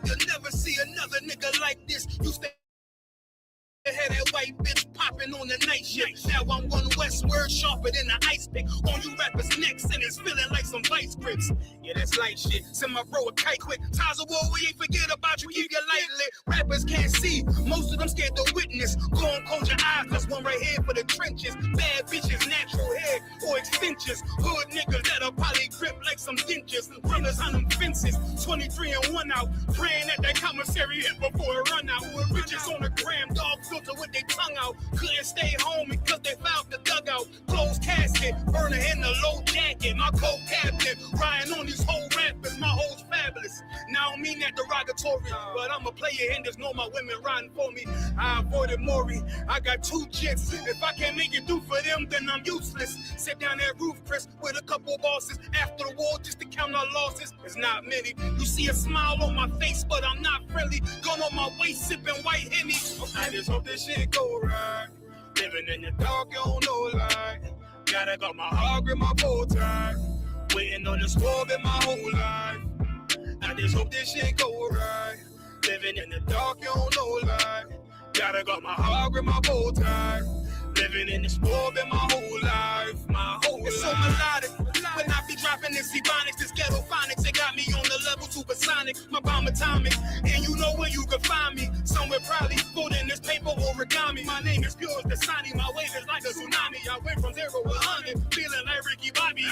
You'll never see another nigga like this. You stay had that white bitch popping on the night shift. Now I'm one westward sharper than an ice pick on you rappers' necks, and it's feeling like some vice grips. Yeah, that's light shit. Send my bro a kite quick. Ties of war, we ain't forget about you. Keep your light lit. Rappers can't see. Most of them scared to witness. Go and close your eyes. That's one right here for the trenches. Bad bitches, natural hair or extensions. Hood niggas that'll probably grip like some dentures. Runners on them fences. 23 and 1 out. Praying that that commissary hit before it run out. Bitches on the gram, dog filter with their tongue out. Couldn't stay home because they found the dugout. Closed casket, burner in the low jacket. My co-captain, riding on these whole rappers. My hoes fabulous. Now I don't mean that derogatory, but I'm a player and there's no my women riding for me. I avoided Maury. I got 2 jets. If I can't make it through for them, then I'm useless. Sit down that roof, Chris, with a couple bosses. After the war, just to count our losses. It's not many. You see a smile on my face, but I'm not friendly. Gun on my waist, sipping white Henny. I just hope this shit go right. Living in the dark, you don't know light. Gotta got my heart grip my bow tie. Waiting on the storm in my whole life. I just hope this shit go right. Living in the dark, you don't know light. Gotta got my heart grip my bow tie. Living in the storm in my whole life. My whole life. It's so melodic. When I be dropping this ebonics, this ghetto phonics, it got me on the level supersonic. My bomb atomic, and you know where you can find me. Somewhere probably folding this paper origami. My name is pure as the Sani. My wave is like a tsunami. I went from 0 to 100, feeling like Ricky Bobby.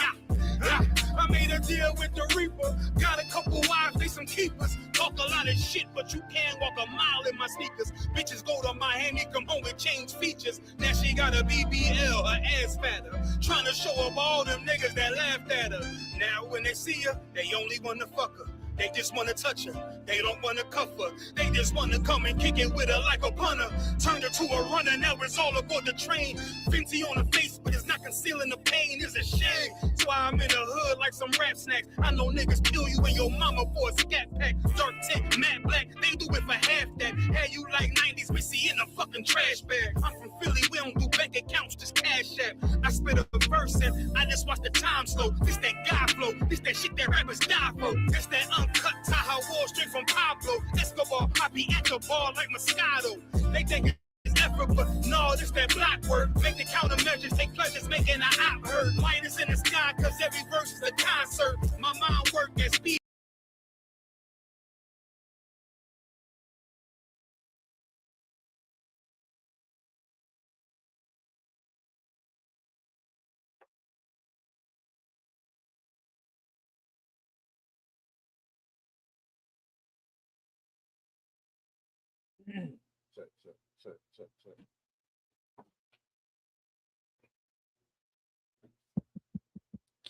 I made a deal with the Reaper. Got a couple wives, they some keepers. Talk a lot of shit, but you can't walk a mile in my sneakers. Bitches go to Miami, come home with change features. Now she got a BBL, her ass fatter. Trying to show up all them niggas that laughed at her. Now when they see her, they only wanna fuck her. They just wanna touch her. They don't wanna cuff her. They just wanna come and kick it with her like a punter. Turned her to a runner, now it's all aboard the train. Fenty on her face, but it's not concealing the pain. It's a shame. That's why I'm in the hood like some rap snacks. I know niggas kill you and your mama for a scat pack. Dark tint, matte black, they do it for half that. Had you like 90s, we see in a fucking trash bag. I'm from Philly, we don't do bank accounts, just cash app. I spit a verse and I just watch the time slow. This that guy flow, this that shit that rappers die for. This that uncut Tahoe Wall straight from Pablo. Escobar, I be at the bar like Moscato. They think it's effort, but no, this that block work. Make the countermeasures, take pleasures, making an op hurt. Light is in the sky, cause every verse is a concert. My mind work at speed.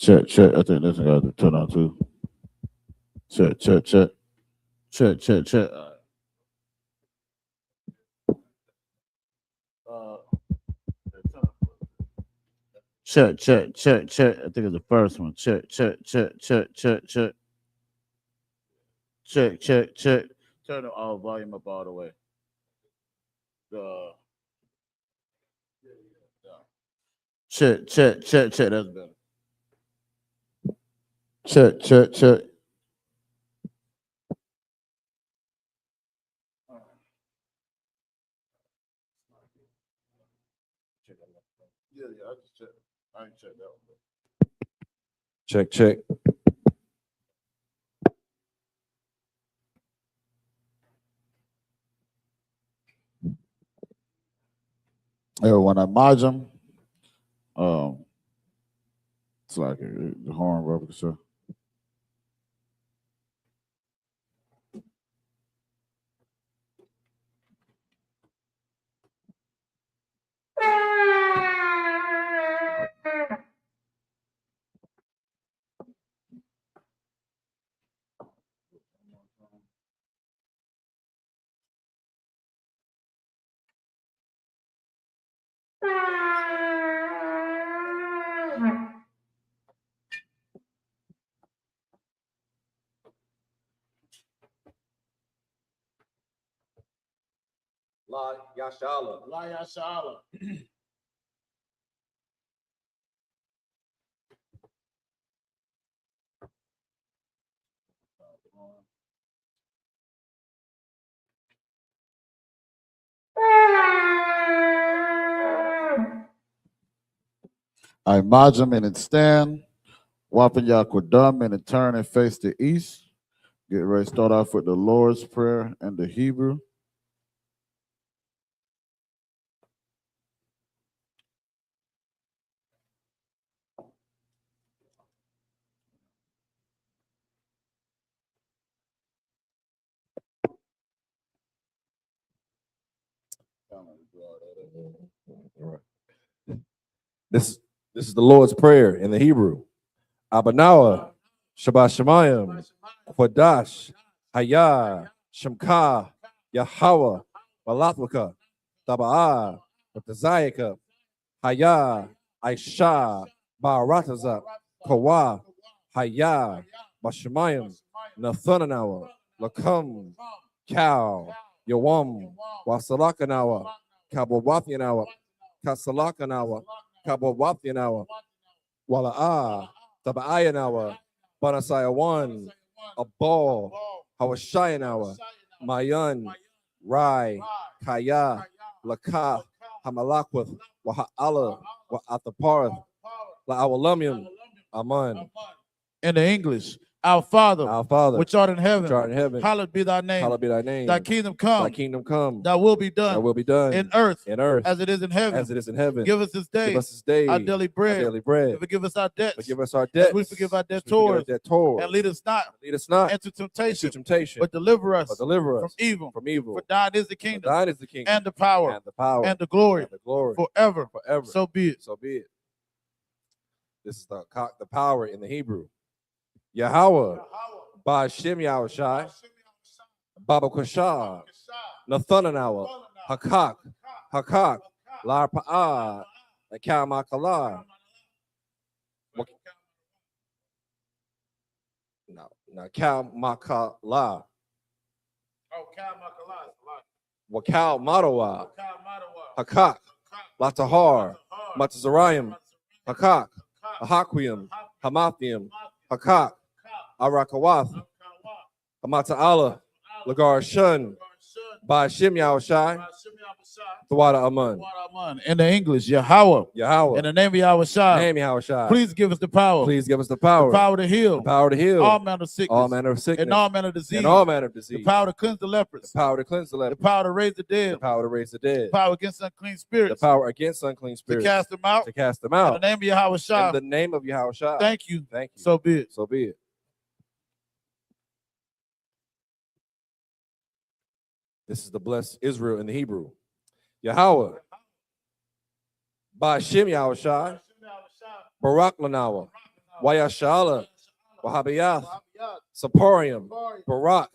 Check. I think this one got to turn on too. Check. Check. Check. I think it's the first one. Check. Turn the all volume up all the way. Check. That's better. Check. Yeah, I just checked. I ain't checked that one. Check. When I merge them, it's like the horn rubber show. La Yashala. La YAHANNA. I imagine and stand, Wapin Yakodam and turn and face the east. Get ready to start off with the Lord's Prayer and the Hebrew. All right. This is the Lord's Prayer in the Hebrew. Abanawa, Shabbat Shemayim, Kwadash, Hayah, Shemka, Yahweh, Malatlaka, Taba'ah, Batazayaka, Hayah, Aisha, Ba'arataza, Kawa, Hayah, Bashemayim, Nathananawa, Lakam, Cow, Yawam, Wasalakanawa, Kabawathinawa, Kasalakanawa, Kabawathinawa, Wala'ah, Taba'ayanawa, Banasaya 1, Abal, Hawashayanawa, Mayan, Rai, Kaya, Lakah, Hamalakwith, Waha'ala, Wa'athaparth, La'awalumium, Aman. In the English, our Father, which art in heaven, hallowed be thy name. Hallowed be thy name. Thy kingdom come. Thy kingdom come. Thy will be done. Thy will be done. In earth. As it is in heaven. As it is in heaven. Give us this day. Give us this day. Our daily bread. Our daily bread. And forgive us our debts. Forgive us our debts. As we forgive our debtors. And lead us not. Into temptation. But deliver us. From evil. For thine is the kingdom. And the power. And the glory. Forever. So be it. This is the power in the Hebrew. Yahweh, Ba'ashem Yahushai, Baba Kashah, Nathananawa, Hakak, Larpa'ah, Akamakala. No, Kalmakala. Wakal Madawa, Hakak, Latahar, Matazarayim, Hakak, Ahaquium, Hamathium, Hakak, Arakawath, Hamata'ala, Lagar Shun, Ba'ashem Yahushai, Thawada Aman. In the English, Yahweh. In the name of Yahushai. Please give us the power. The power to heal. All manner of sickness. And all manner of disease. The power to cleanse the lepers. The power to raise the dead. The power against unclean spirits. To cast them out. In the name of Yahushai. In the name of Yahushai. Thank you. So be it. This is the blessed Israel in the Hebrew. Yahweh, Ba'ashem Yahushai, Barak Lanawa, Wayashala, Wahabiyath, Saporium, Barak,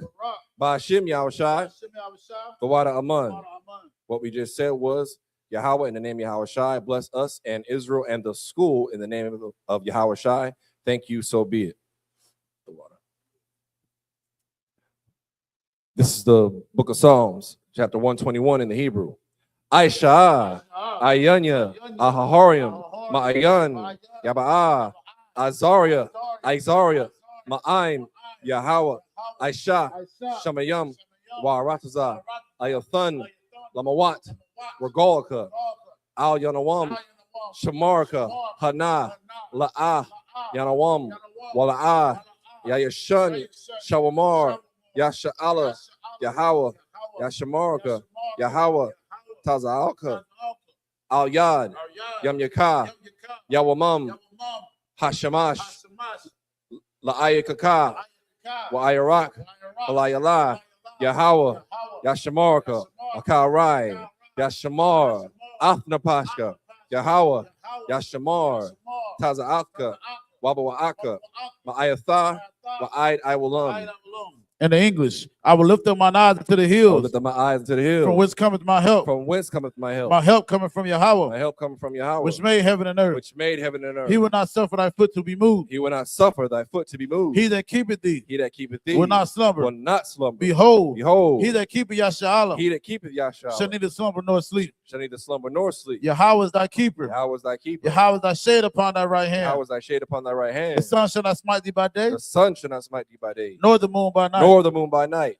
Ba'ashem Yahushai, Thawada Aman. What we just said was Yahweh in the name of Yahushai, bless us and Israel and the school in the name of Yahushai. Thank you, so be it. This is the book of Psalms, chapter 121 in the Hebrew. Aisha, Ayanya, Ahahorium, Ma'ayan, Yaba'ah, Azaria, Ma'aim, Yahweh, Aisha, Shamayam, Wa'arataza, Ayathan, Lamawat, Regolika, Al Yanawam, Shamarka, Hana, La'ah, Yanawam, Wala'ah, Yayashun, Shawamar, Yasha'ala, Yahweh, Yashamarka, Yahweh, Taza'alka, Al Yad, Yam Yaka, Yawamam, Hashamash, La'ayakaka, Wa'ayarak, Alayala, Yahweh, Yashamarka, Akarai, Yashamar, Afnapashka, Yahweh, Yashamar, Taza'alka, Wabawa'aka, Ma'ayatha, Wa'aid Iwalam. In the English, I will lift up mine eyes to the hills. Lift up my eyes to the hills. From whence cometh my help? From whence cometh my help? My help cometh from Yahweh. My help cometh from Yahweh. Which made heaven and earth. Which made heaven and earth. He will not suffer thy foot to be moved. He will not suffer thy foot to be moved. He that keepeth thee. He that keepeth thee. Will not slumber. Will not slumber. Behold. Behold. He that keepeth SHALAM. He that keepeth SHALAM. Shall neither slumber nor sleep. Shall neither slumber nor sleep. Yahweh is thy keeper. Yahweh is thy keeper. Yahweh is thy shade upon thy right hand. Yahweh is thy shade upon thy right hand. The sun shall not smite thee by day. The sun shall not smite thee by day. Nor the moon by night. Nor the moon by night.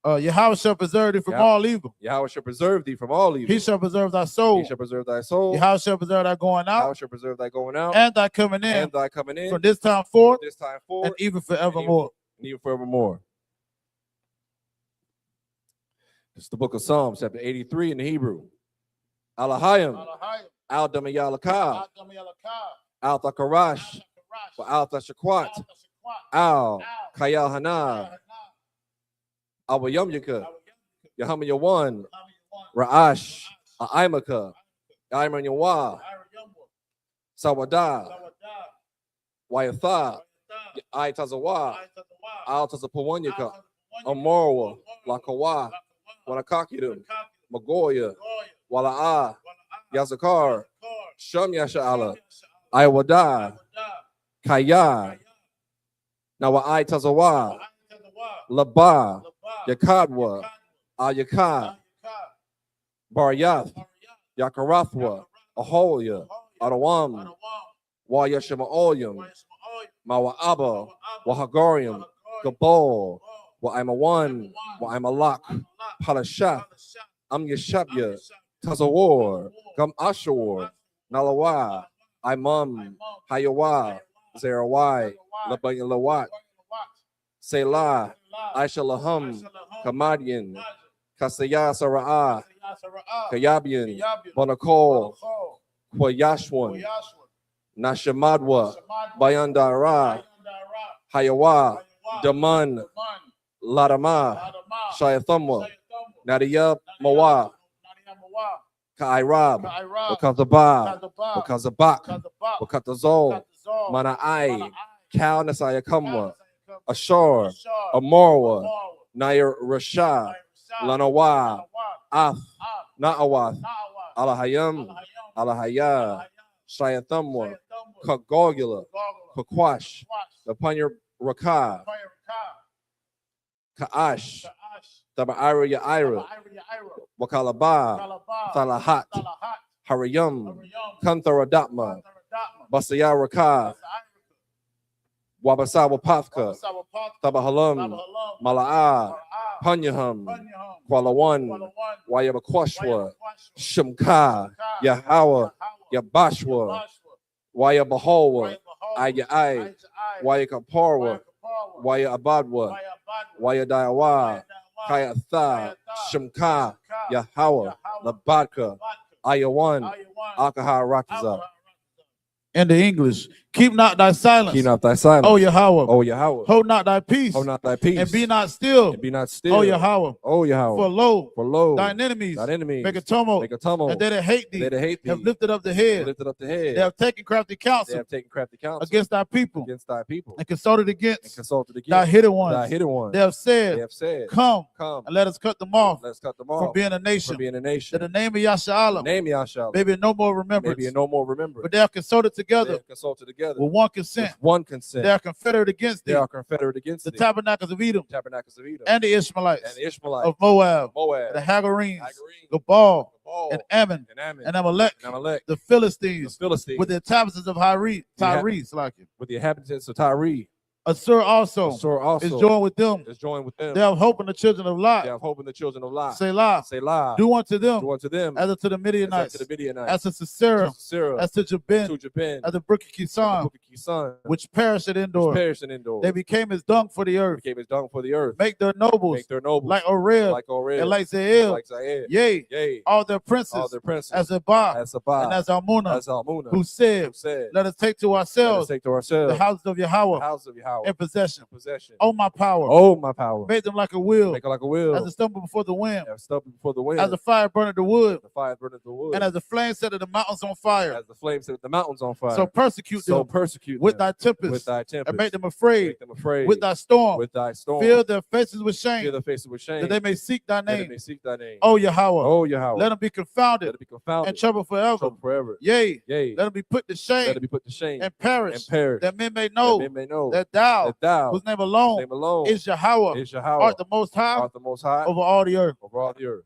Yahweh shall preserve thee from all evil. Yahweh shall preserve thee from all evil. He shall preserve thy soul. He shall preserve thy soul. Yahweh shall preserve thy going out. Yahweh shall preserve thy going out. And thy coming in. And thy coming in. From this time forth. This time forth. And even forevermore. And even forevermore. It's the book of Psalms, chapter 83 in the Hebrew. Alahayim. Al-Damayalakah. Al-Thakarash. Al-Thashakwat. Al-Kayahana. Awayamyaka, Yahama Yawan, Ra'ash, A'imaka, Ayman Yawa, Sawada, Wayatha, Aitazawa, Altazapawanyaka, Amorwa, Lakawa, Wanakakidu, Magoya, Wala'a, Yazakar, Shum Yasha'ala, Iwada, Kaya, Nawa Aitazawa, Laba, Yakadwa, Ayakad, Baryath, Yakarathwa, Aholia, Adawam, Wayashamaoyam, Mawa'aba, Wahagorium, Gabol, Wa'aimawan, Wa'aimalak, Palashath, Yashabya, Tazawar, Gam Ashawar, Nalawa, Imam, Hayawa, Zerawai, Labayalawat, Selah, Aisha Laham, Kamadian, Kasaya Sara'a, Kayabian, Bonakol, Kwayashwan, Nashamadwa, Bayandara, Hayawa, Daman, Ladama, Shayathamwa, Nadia Mawa, Kairab, Wakazaba, Wakazabak, Wakatazol, Mana'ai, Kal Nasaya Kamwa, Ashor, Amorwa, Nair Rasha, Lanawa, Ath, Na'awath, Alahayam, Alahaya, Shayathamwa, Kagogula, Kakwash, Lapanya Raka, Ka'ash, Taba'ira Ya'ira, Wakalaba, Thalahat, Harayam, Kantharadatma, Basaya Raka, Wabasawa Pafka, Tabahalam, Mala'a, Panyaham, Kualawan, Wayabakwashwa, Shimka, Yahawa, Yabashwa, Wayabahawa, Ayai, Wayakaparwa, Wayabadwa, Wayadayawa, Kayatha, Shimka, Yahawa, Labadka, Ayawan, Akaha Rakaza. In the English, keep not thy silence. Keep not thy silence. O Yahweh. O Yahweh. Hold not thy peace. Hold not thy peace. And be not still. And be not still. O Yahweh. O Yahweh. For lo, thine enemies. Make a tumult. Make a tumult. And they that hate thee. They that hate thee. Have lifted up the head. Lifted up the head. They have taken crafty counsel. They have taken crafty counsel. Against thy people. Against thy people. And consulted against. And consulted against. Thy hidden ones. Thy hidden ones. They have said. They have said. Come. Come. And let us cut them off. Let us cut them off. From being a nation. From being a nation. That the name of YAHANNA. Name YAHANNA. Maybe no more remembrance. Maybe no more remembrance. But they have consulted together. They have consulted together. With one consent. With one consent. They are confederate against thee. They are confederate against the thee. tabernacles of Edom. Tabernacles of Edom. And the Ishmaelites. And the Ishmaelites. Of Moab. Moab. The Hagarenes. Gabal. And Ammon. And Amalek. The Philistines. With the inhabitants of Tyrese. With the inhabitants of Tyre. Assur also is joined with them. They have hope in the children of Lot. They have hope in the children of Lot. Selah. Selah. Do unto them. Do unto them. As unto the Midianites. As to Sisera. As to Jabin. As to Brook Kisan. Which perished at Endor. They became as dung for the earth. Make their nobles. Like Oreb. And like Zael. Yea. All their princes. As Abba. And as Almunah. Who said, let us take to ourselves. The houses of Yahweh. in possession. Oh, my power. Oh, my power. Made them like a wheel. Make it like a wheel. As a stumble before the wind. As a stumble before the wind. As a fire burning the wood. The fire burning the wood. And as the flame set the mountains on fire. As the flame set the mountains on fire. So persecute them. With thy tempest. With thy tempest. And make them afraid. Make them afraid. With thy storm. With thy storm. Fill their faces with shame. Fill their faces with shame. That they may seek thy name. That they may seek thy name. Oh, Yahweh. Oh, Yahweh. Let them be confounded. Let them be confounded. And trouble forever. Trouble forever. Yea. Yea. Let them be put to shame. Let them be put to shame. And perish. That men may know. That thou, whose name alone, is Yahweh, art the most high, over all the earth.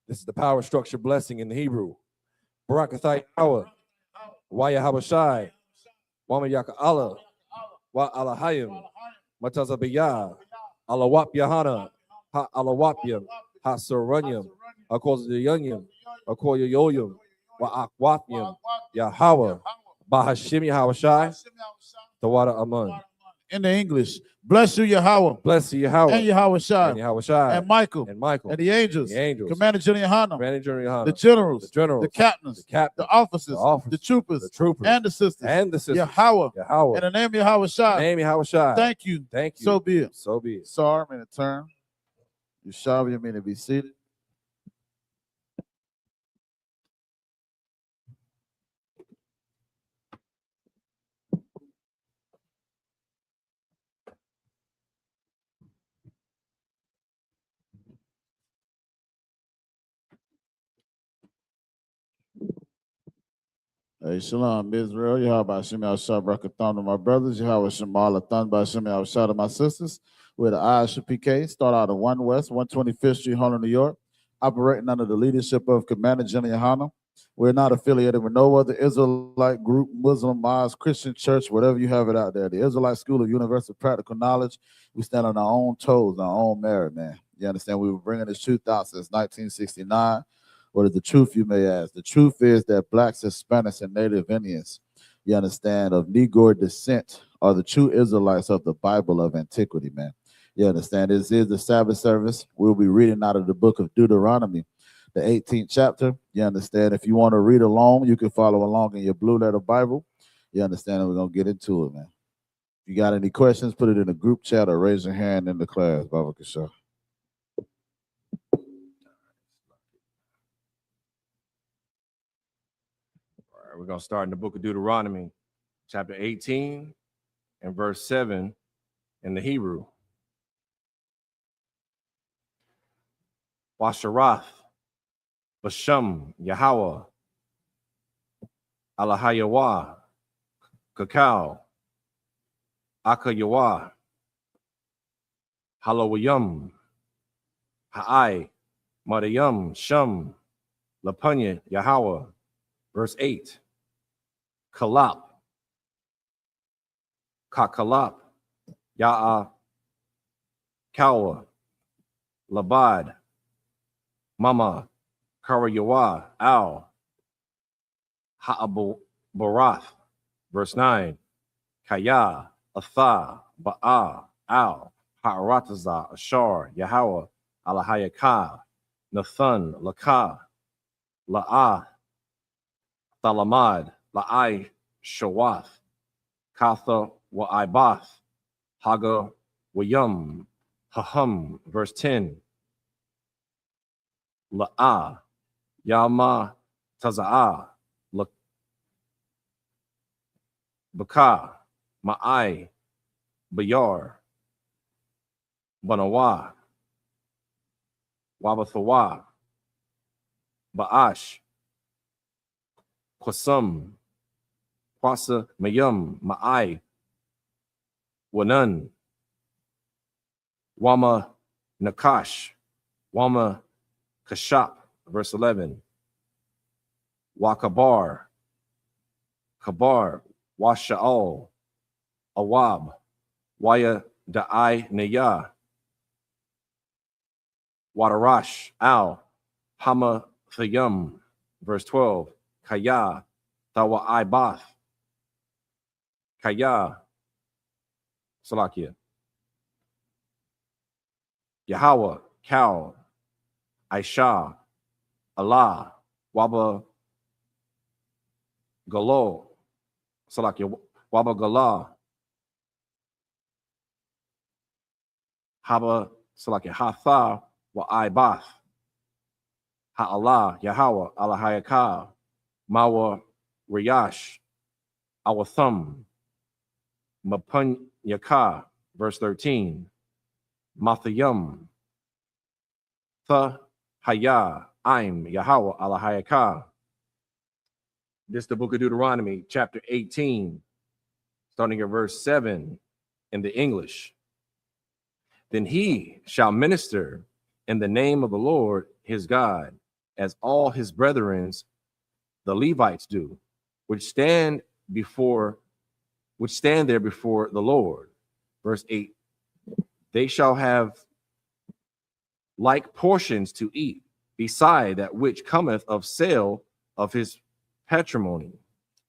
This is the power structure blessing in the Hebrew. Barakathai Yahweh, Wayahabashai, Wama Yaka Allah, Wa Alahayim, Matazabiyah, Alawap Yahana, Ha Alawapyam, Ha Suranyam, Akos the Yunyam, Akoya Yoyam, Wa Akwapyam, Yahweh, Bahashim Yahawashai, the water Aman. In the English, bless you, Yahweh. Bless you, Yahweh. And Yahweh Shai. And Yahweh Shai. And Michael. And Michael. And the angels. The angels. Commander General YAHANNA. Commander General YAHANNA. The generals. The generals. The captains. The captains. The officers. The officers. The troopers. The troopers. And the sisters. And the sisters. Yahweh. Yahweh. In the name of Yahweh Shai. Name Yahweh Shai. Thank you. Thank you. So be it. So be it. Sorry, I'm in a turn. You shall be to be seated. Hey, Shalom, Israel. Yahweh Hashem Al-Shabrakathon to my brothers. Yahweh Hashem Al-Athan Hashem Al-Shah to my sisters. We're the I.S.U.P.K. Start out of 1 West, 125th Street, Harlem, New York. Operating under the leadership of Commander General YAHANNA. We're not affiliated with no other Israelite group, Muslim, mosque, Christian church, whatever you have it out there. The Israelite School of Universal Practical Knowledge. We stand on our own toes, our own merit, man. You understand? We were bringing this truth out since 1969. What is the truth, you may ask? The truth is that blacks, Hispanics, and Native Indians, you understand, of Negro descent are the true Israelites of the Bible of antiquity, man. You understand? This is the Sabbath service. We'll be reading out of the book of Deuteronomy, the 18th chapter. You understand? If you want to read along, you can follow along in your blue letter Bible. You understand? And we're going to get into it, man. If you got any questions, put it in the group chat or raise your hand in the class, Baba Kishah. We're going to start in the book of Deuteronomy, chapter 18 and verse 7 in the Hebrew. Washarath, Basham, Yahweh, Alahayawa, Kakao, Akayawa, Halawayam, Ha'ai, Madayam, Shum, Lapunya, Yahweh. Verse 8. Kalap, Kakalap, Ya'a, Kawa, Labad, Mama, Karayawa, Al, Ha'abu Barath. Verse 9. Kaya, Atha, Ba'a, Al, Ha'arataza, Ashar, Yahweh, Alahayaka, Nathan, Laka, La'ah, Thalamad, La'ai, Shawath, Katha, Wa'aibath, Haga, Wayum, Hahum. Verse 10. La'ah, Yama, Taza'ah, Baka, Ma'ai, Bayar, Banawa, Wabathawa, Ba'ash, Kwasam, Kwasa, Mayum, Ma'ai, Wanan, Wama, Nakash, Wama, Kashap. Verse 11. Wakabar, Kabar, Washa'al, Awab, Waya Da'ai Naya, Wadarash, Al, Hama Thayum. Verse 12. Kaya, Tawa'aibath, Kaya, Salakia, Yahweh, Kal, Aisha, Allah, Waba, Galo, Salakia, Waba Gala, Haba Salaki Hatha wa I.Bath. Ha'Allah Yahweh Alahayaka Mawa Riyash Awathum Mapunyaka, verse 13. Mathayum Tha Haya Aim Yahweh Alahayaka. This is the book of Deuteronomy, chapter 18, starting at verse 7 in the English. Then he shall minister in the name of the Lord his God, as all his brethren, the Levites, do, which stand there before the Lord. Verse 8, they shall have like portions to eat, beside that which cometh of sale of his patrimony.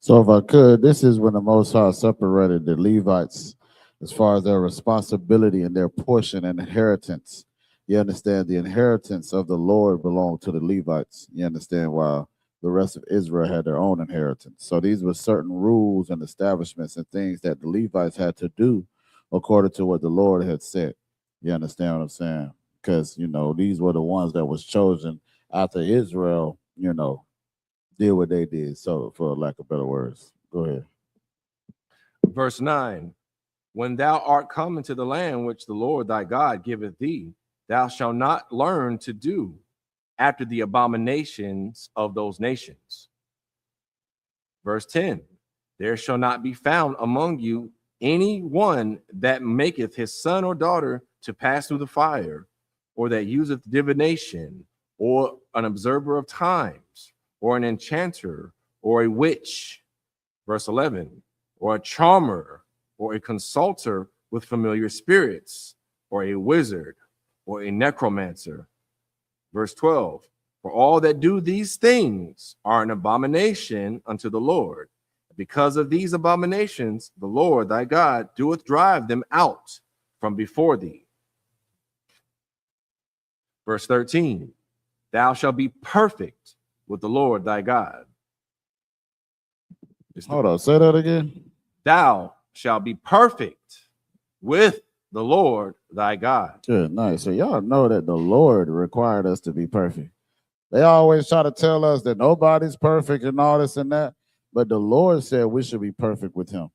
So if I could, this is when the Most High separated the Levites as far as their responsibility and their portion and inheritance. You understand, the inheritance of the Lord belonged to the Levites. You understand, while the rest of Israel had their own inheritance. So these were certain rules and establishments and things that the Levites had to do according to what the Lord had said. You understand what I'm saying? Because, you know, these were the ones that was chosen after Israel, you know, did what they did. So, for lack of better words, go ahead. Verse 9, when thou art come into the land which the Lord thy God giveth thee, thou shalt not learn to do after the abominations of those nations. Verse 10, there shall not be found among you any one that maketh his son or daughter to pass through the fire, or that useth divination, or an observer of times, or an enchanter, or a witch. Verse 11, or a charmer, or a consulter with familiar spirits, or a wizard, or a necromancer. Verse 12, for all that do these things are an abomination unto the Lord. Because of these abominations, the Lord thy God doeth drive them out from before thee. Verse 13, thou shalt be perfect with the Lord thy God. Hold on, say that again. Thou shalt be perfect with the Lord thy God. Good, nice. So y'all know that the Lord required us to be perfect. They always try to tell us that nobody's perfect and all this and that, but the Lord said we should be perfect with him.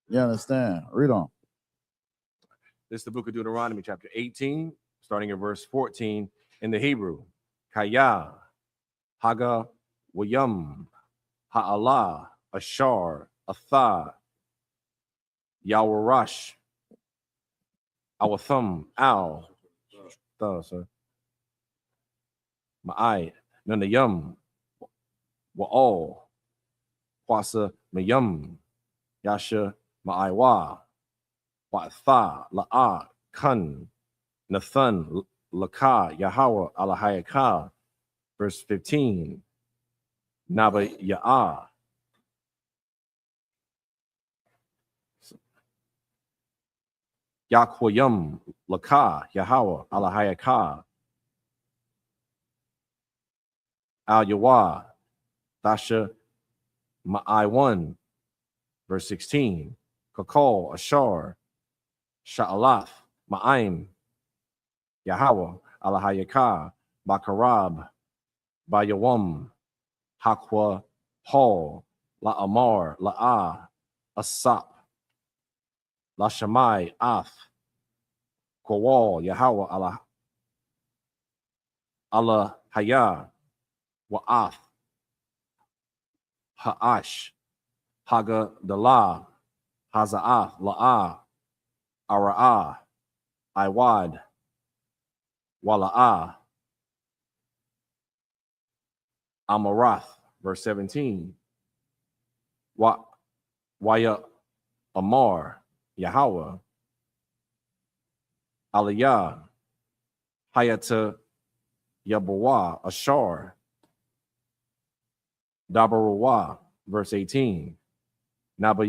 You understand? Read on. This is the book of Deuteronomy, chapter 18, starting at verse 14 in the Hebrew. Kaya, Haga, Wayam, Ha'Allah, Ashar, Atha, Yawarash, Awathum, Al, Ma'ai, Nanayam, Wa'al, Kwasa, Mayam, Yasha, Ma'aiwa, Wa'atha, La'a, Kun, Nathan, Laka, Yahweh, Alahayaka. Verse 15, Naba Ya'ah. Yakwayam, Laka, Yahweh, Alahayaka. Al Yawa, Dasha, Ma'ai1. Verse 16, Kakal, Ashar, Sha'alath, Ma'aim, Yahweh, Alahayaka, Bakarab, Bayawam, Hakwa, Hall, La'amar, La'a, Asap, Lashamai, Ath, Kowal, Yahweh, Allah Haya, Wa'ath, Ha'ash, Haga Dalah, Haza'ath, La'a, Ara'ah, Iwad, Wala'ah, Amarath. Verse 17, Waya Amar, Yahweh, Aliyah, Hayata Yabawa, Ashar, Dabaruwa. Verse 18, Naba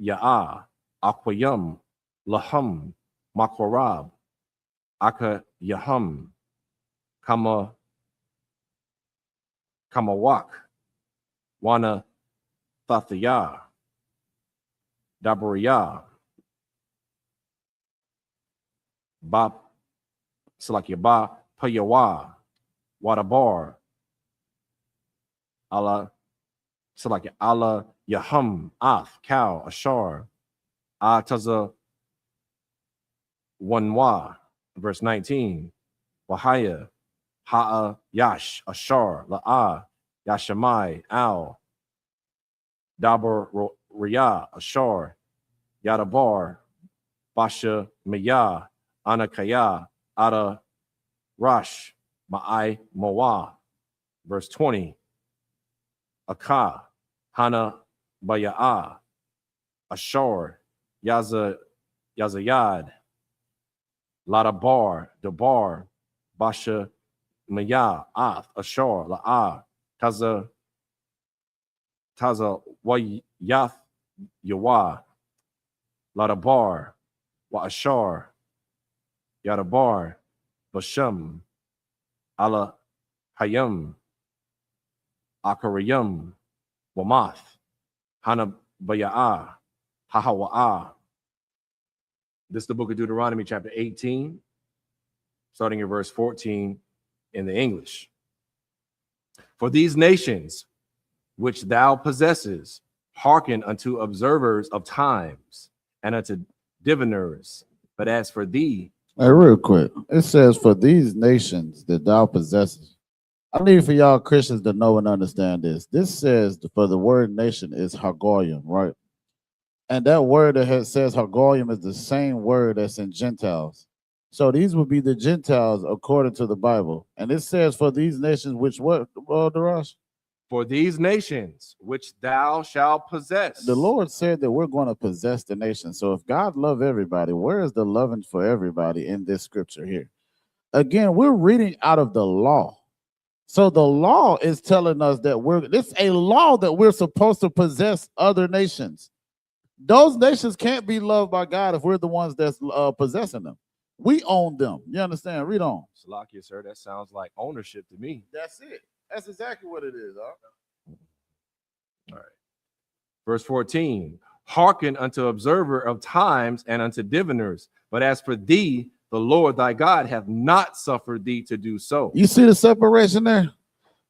Ya'ah, Akwayam, Laham, Makwarab, Aka Yaham, Kamawak, Wana Thathiya, Dabariya, Bap Salakia Ba Payawa, Wadabar, Allah, Salakia Allah Yaham, Ath, Cow, Ashar, Ataza Wanwa, verse 19, Wahaya, Ha'a Yash, Ashar, La'a, Yashamai, Al, Dabar Riyah, Ashar, Yadabar, Basha Maya, Anakaya, Ada Rash, Ma'ai Moa, verse 20, Aka, Hana Baya'a, Ashar, Yazayad, Ladabar, Dabar, Basha Maya, Ath, Ashar, La'a, Taza Wayath, Yawa, Ladabar, Wa Ashar, Yadabar, Basham, Allah Hayam, Akarayam, Wamath, Hana Baya'a, Hahawa'a. This is the book of Deuteronomy, chapter 18, starting in verse 14 in the English. For these nations which thou possesses, hearken unto observers of times and unto diviners. But as for thee, hey, real quick, it says, for these nations that thou possesses. I need for y'all Christians to know and understand this. This says for the word nation is Hagoyim, right? And that word that says Hagoyim is the same word that's in Gentiles. So these would be the Gentiles according to the Bible. And it says for these nations which what, Darash? For these nations which thou shalt possess. The Lord said that we're going to possess the nation. So if God loves everybody, where is the loving for everybody in this scripture here? Again, we're reading out of the law. So the law is telling us that it's a law that we're supposed to possess other nations. Those nations can't be loved by God if we're the ones that's possessing them. We own them. You understand? Read on. Salakia, sir, that sounds like ownership to me. That's it. That's exactly what it is. All right. Verse 14. Hearken unto observer of times and unto diviners. But as for thee, the Lord thy God hath not suffered thee to do so. You see the separation there?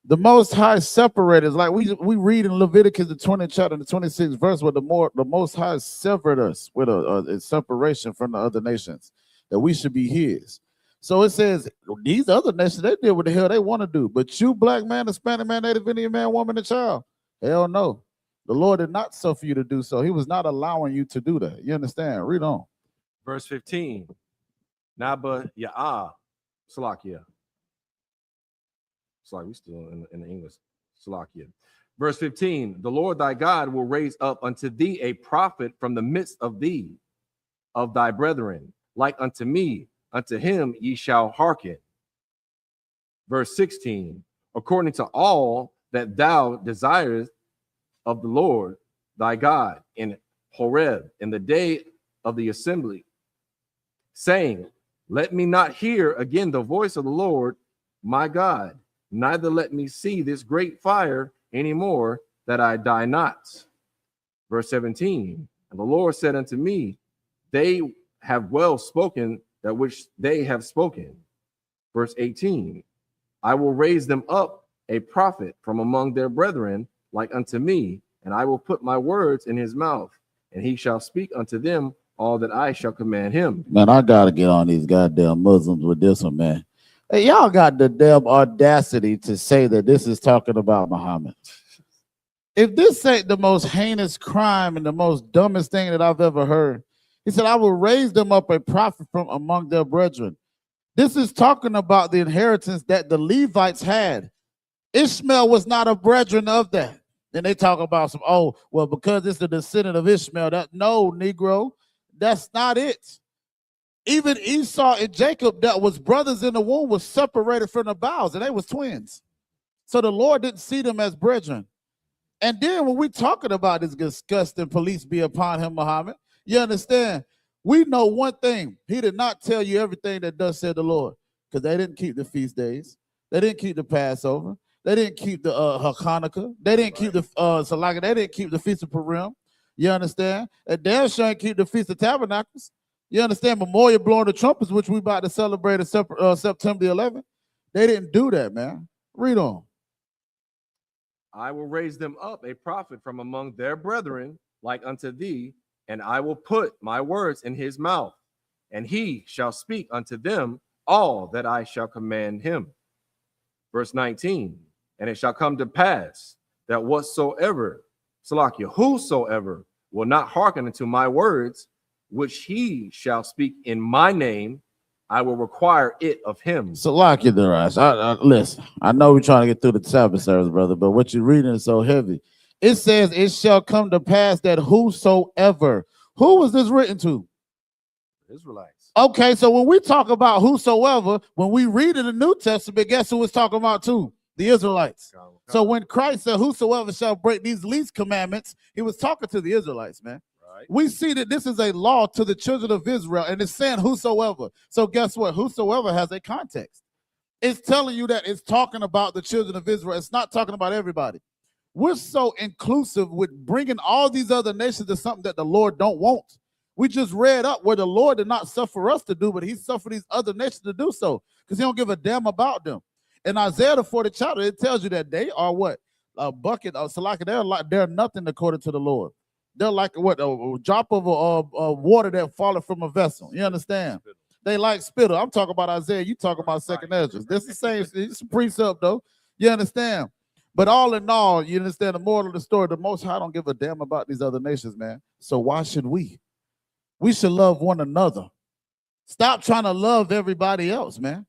The Most High separated, like we read in Leviticus the 20th chapter, the 26th verse, where the Most High severed us with a separation from the other nations, that we should be His. So it says these other nations, they did what the hell they want to do, but you, black man, Hispanic man, Native Indian man, woman, and child, hell no. The Lord did not suffer you to do so. He was not allowing you to do that. You understand? Read on. Verse 15. Naba Ya'ah, Salakia. Sorry, we still in the English. Salakia. Verse 15. The Lord thy God will raise up unto thee a prophet from the midst of thee, of thy brethren, like unto me. Unto him ye shall hearken. Verse 16. According to all that thou desirest of the Lord thy God in Horeb, in the day of the assembly, saying, let me not hear again the voice of the Lord my God, neither let me see this great fire anymore, that I die not. Verse 17. And the Lord said unto me, they have well spoken that which they have spoken. Verse 18. I will raise them up a prophet from among their brethren, like unto me, and I will put my words in his mouth, and he shall speak unto them all that I shall command him. Man, I gotta get on these goddamn Muslims with this one, man. Hey, y'all got the damn audacity to say that this is talking about Muhammad. If this ain't the most heinous crime and the most dumbest thing that I've ever heard, he said, I will raise them up a prophet from among their brethren. This is talking about the inheritance that the Levites had. Ishmael was not a brethren of that. Then they talk about some, oh, well, because it's the descendant of Ishmael. No, Negro, that's not it. Even Esau and Jacob, that was brothers in the womb, was separated from the bowels, and they was twins. So the Lord didn't see them as brethren. And then when we're talking about this disgusting police be upon him, Muhammad, you understand? We know one thing. He did not tell you everything that thus said the Lord, because they didn't keep the feast days. They didn't keep the Passover. They didn't keep the Hanukkah. They didn't keep the Salaka. They didn't keep the Feast of Purim. You understand? And damn sure ain't keep the Feast of Tabernacles. You understand? Memorial blowing the trumpets, which we about to celebrate on September 11th. They didn't do that, man. Read on. I will raise them up a prophet from among their brethren, like unto thee, and I will put my words in his mouth, and he shall speak unto them all that I shall command him. Verse 19, and it shall come to pass that whosoever will not hearken unto my words, which he shall speak in my name, I will require it of him. Salakia Darash. Listen, I know we're trying to get through the Sabbath service, brother, but what you're reading is so heavy. It says, it shall come to pass that whosoever. Who was this written to? Israelites. Okay, so when we talk about whosoever, when we read in the New Testament, guess who it's talking about too? The Israelites. So when Christ said, whosoever shall break these least commandments, he was talking to the Israelites, man. Right. We see that this is a law to the children of Israel, and it's saying whosoever. So guess what? Whosoever has a context. It's telling you that it's talking about the children of Israel. It's not talking about everybody. We're so inclusive with bringing all these other nations to something that the Lord don't want. We just read up where the Lord did not suffer us to do, but he suffered these other nations to do so because he don't give a damn about them. In Isaiah the 40th chapter, it tells you that they are what? A bucket of salaka. They're nothing according to the Lord. They're like what? A drop of water that fallen from a vessel. You understand? They like spittle. I'm talking about Isaiah. You talking about second Ezra. This is the same. It's a precept though. You understand? But all in all, you understand the moral of the story. The Most High don't give a damn about these other nations, man. So why should we? We should love one another. Stop trying to love everybody else, man.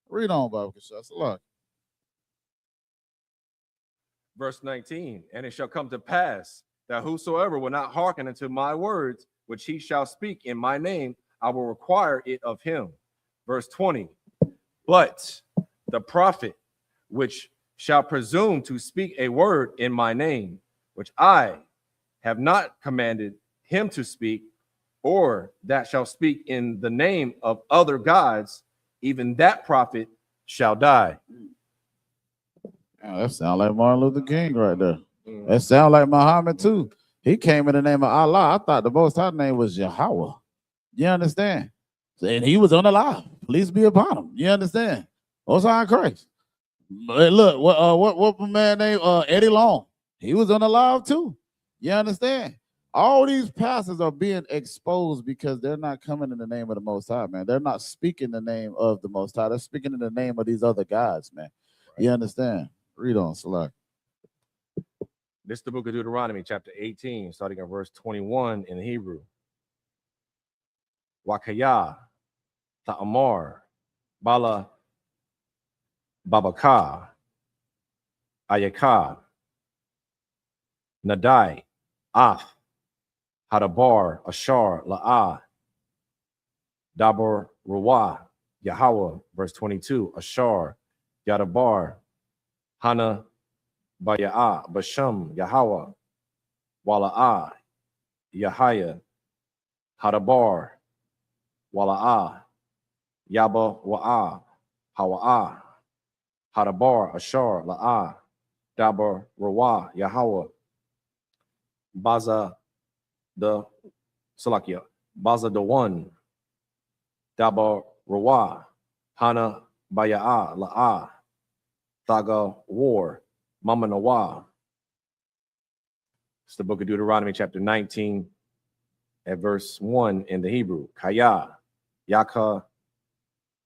Read on, Bible. That's a lot. Verse 19, and it shall come to pass that whosoever will not hearken unto my words, which he shall speak in my name, I will require it of him. Verse 20, but the prophet which shall presume to speak a word in my name, which I have not commanded him to speak, or that shall speak in the name of other gods, even that prophet shall die. Oh, that sounds like Martin Luther King right there. That sounds like Muhammad too. He came in the name of Allah. I thought the Most High name was Yahweh. You understand? And he was on the lie. Please be upon him. You understand? Most High Christ. But look, what my man named Eddie Long? He was on the live too. You understand? All these pastors are being exposed because they're not coming in the name of the Most High, man. They're not speaking the name of the Most High. They're speaking in the name of these other gods, man. You understand? Read on, Salah. This is the book of Deuteronomy, chapter 18, starting at verse 21 in Hebrew. Wakaya, Ta'amar, Bala, Babaka, Ayaka, Nadai, Ath, Hadabar, Ashar, La'ah, Dabar, Ruwa, Yahweh, verse 22, Ashar, Yadabar, Hana, Baya'ah, Basham, Yahweh, Wala'ah, Yahaya, Hadabar, Wala'ah, Yaba, Wa'ah, Hawa'ah, Hadabar, Ashar, La'ah, Dabar, Ruwa, Yahweh, Baza, the Salakia, Baza the one, Dabar Rawa, Hana Baya'a, La'ah, Thaga War, Mama Nawa. It's the book of Deuteronomy, chapter 19, at verse 1 in the Hebrew. Kaya, Yaka,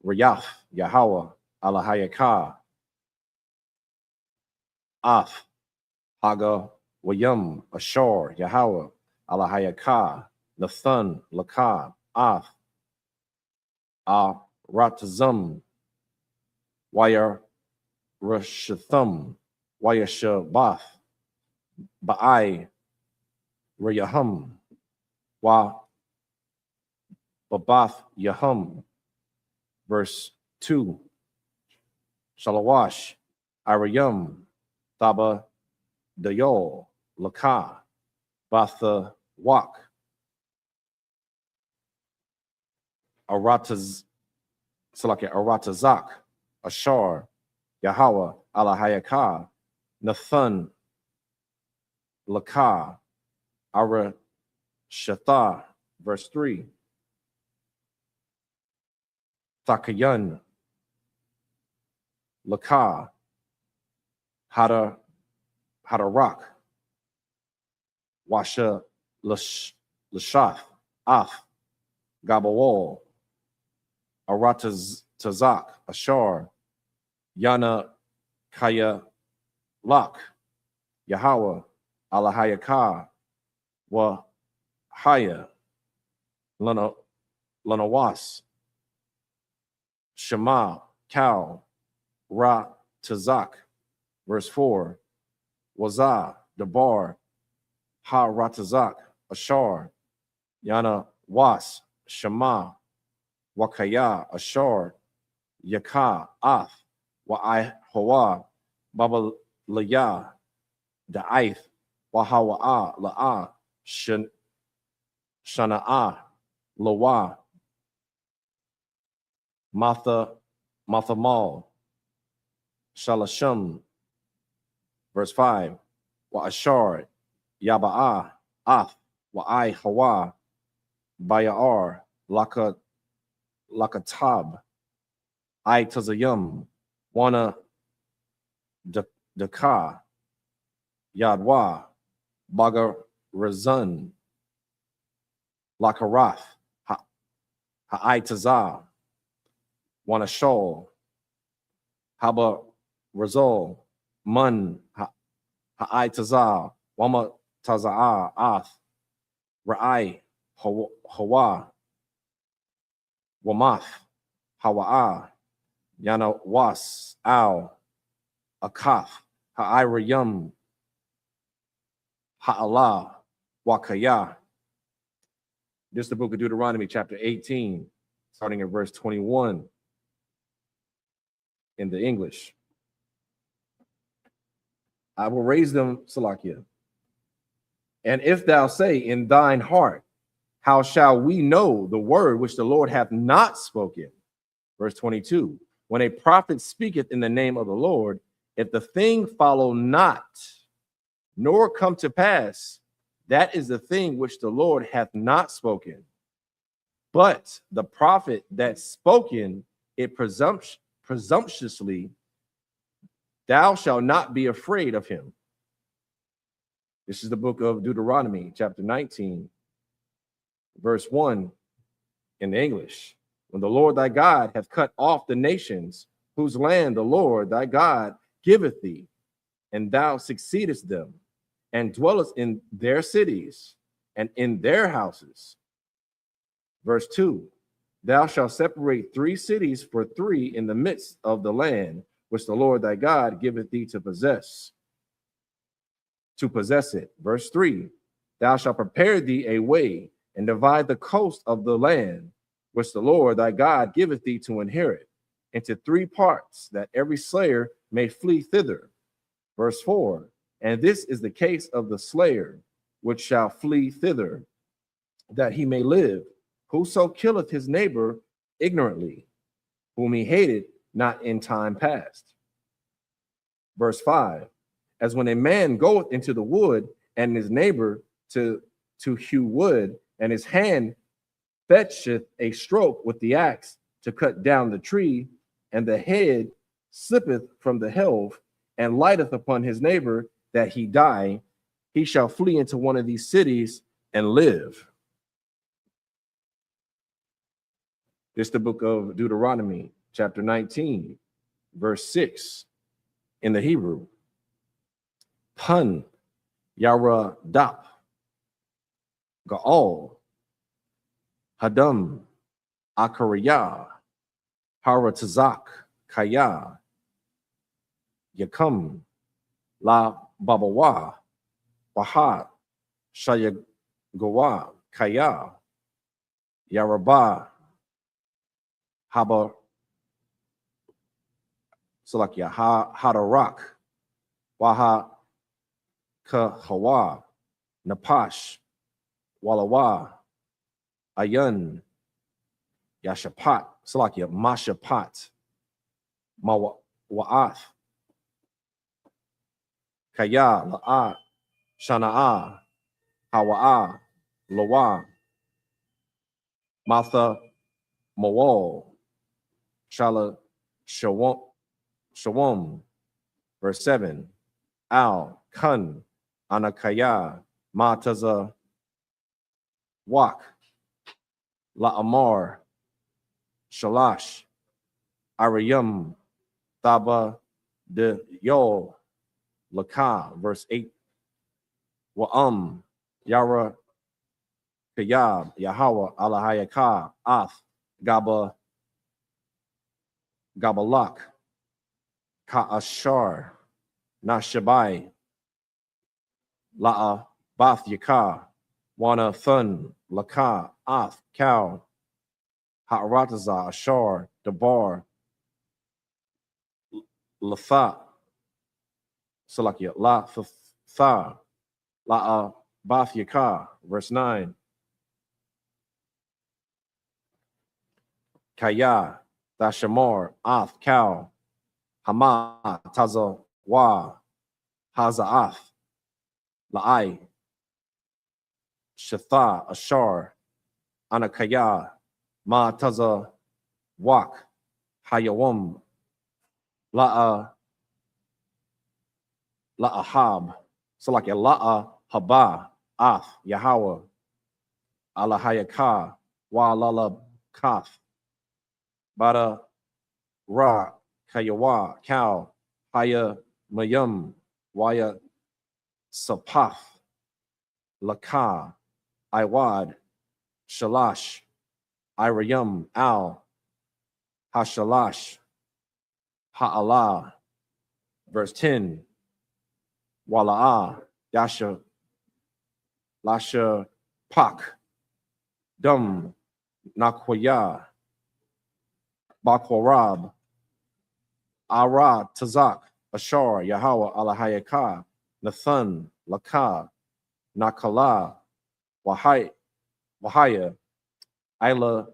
Rayaf, Yahweh, Alahayaka, Af, Haga, Wayam, Ashar, Yahweh, Alahayaka, Nathan, Laka, Af, Ratazum, Wire, Rashathum, Wayashabath, Ba'ai, Rayahum, Wa Babath Yahum. Verse 2, Shalawash, Arayum, Thaba Dayol, Laka, Batha Wak, Aratazak, Ashar, Yahweh, Alahayaka, Nathan, Laka, Arashatha, verse 3, Thakayan, Laka, Hadarak, Washa Lashath, Af, Gabawal, Aratazak, Ashar, Yana Kaya Lak, Yahweh, Alahayaka, Wa Haya, Lanawas, Shema, Kal, Ra Tazak, verse 4, Wazah, Dabar, Ha Ratazak, Ashar, Yana Was, Shema, Wakaya, Ashar, Yaka, Ath, Wa'ai Hawa, Baba Laya, Da'ith, Wahawa'a, La'a, Shana'a, Lawa, Mathamal, Shalasham, verse 5, Wa'ashar, Yaba'a, Ath, Wa'ai Hawa, Bayar, Lakatab, I Tazayum, Wana Daka, Yadwa, Baga Razun, Lakarath, Ha'ai Tazah, Wana Shol, Haba Razol, Mun, Ha'ai Tazah, Wama Tazaa, Ath, Ra'ai, Hawa, Wamath, Hawa'a, Yana Was, Al, Akaf, Ha'irayum, Ha'ala, Wakaya. This is the book of Deuteronomy, chapter 18, starting at verse 21 in the English. I will raise them, Salakia. And if thou say in thine heart, how shall we know the word which the Lord hath not spoken? Verse 22, when a prophet speaketh in the name of the Lord, if the thing follow not, nor come to pass, that is the thing which the Lord hath not spoken. But the prophet that spoken it presumptuously, thou shalt not be afraid of him. This is the book of Deuteronomy, chapter 19, verse 1 in the English. When the Lord thy God hath cut off the nations, whose land the Lord thy God giveth thee, and thou succeedest them, and dwellest in their cities and in their houses. Verse 2, thou shalt separate 3 cities for 3 in the midst of the land, which the Lord thy God giveth thee to possess it. Verse 3, thou shalt prepare thee a way, and divide the coast of the land, which the Lord thy God giveth thee to inherit, into 3 parts, that every slayer may flee thither. Verse 4, and this is the case of the slayer, which shall flee thither, that he may live, whoso killeth his neighbor ignorantly, whom he hated not in time past. Verse 5, as when a man goeth into the wood, and his neighbor to hew wood, and his hand fetcheth a stroke with the axe to cut down the tree, and the head slippeth from the helve, and lighteth upon his neighbor that he die, he shall flee into one of these cities and live. This is the book of Deuteronomy, chapter 19, verse 6 in the Hebrew. Pun, Yara Dap, Gaal, Hadam, Akariyah, Haratazak, Kaya, Yakam, La Babawa, Bahat, Shayagawa, Kaya, Yaraba, Haba, Salakia, Hadarak, Waha, Kahawa, Napash, Walawa, Ayun, Yashapat, Salakia, Mashapat, Mawa'ath, Kaya, La'a, Shana'a, Hawa'a, Lawa, Matha, Mawal, Shawam. Verse 7. Al Kun Anakaya Mataza Wak La Amar Shalash Ariyam Thaba de Yo Laka. Verse 8. Wa'am Yara Kayab Yahweh Alahayaka Ath Gaba Gabalak Ka'ashar Nashabai La'a Bath Yaka Wana Thun Laka Ath Cow Ha'rataza Ashar Dabar Latha Salakia La Tha La'a Bath Yaka. Verse 9. Kaya Dashamar Ath Cow Hama Taza Wa Hazaath La'ai Shatha Ashar Anakaya Ma Taza Wak Hayawam La'ahab. So like a La'a Haba Ath Yahweh Alahayaka Wa Lala Kath Bada Ra Kayawa Cow Haya Mayum Waya Sapath Laka Iwad Shalash Irayum Al Hashalash Ha'ala. Verse 10. Wala'ah Yasha Lasha Pak Dum Nakwaya Bakorab Ara Tazak Ashar Yahweh Alahayaka Nathan Laka Nakala Wahaya Ila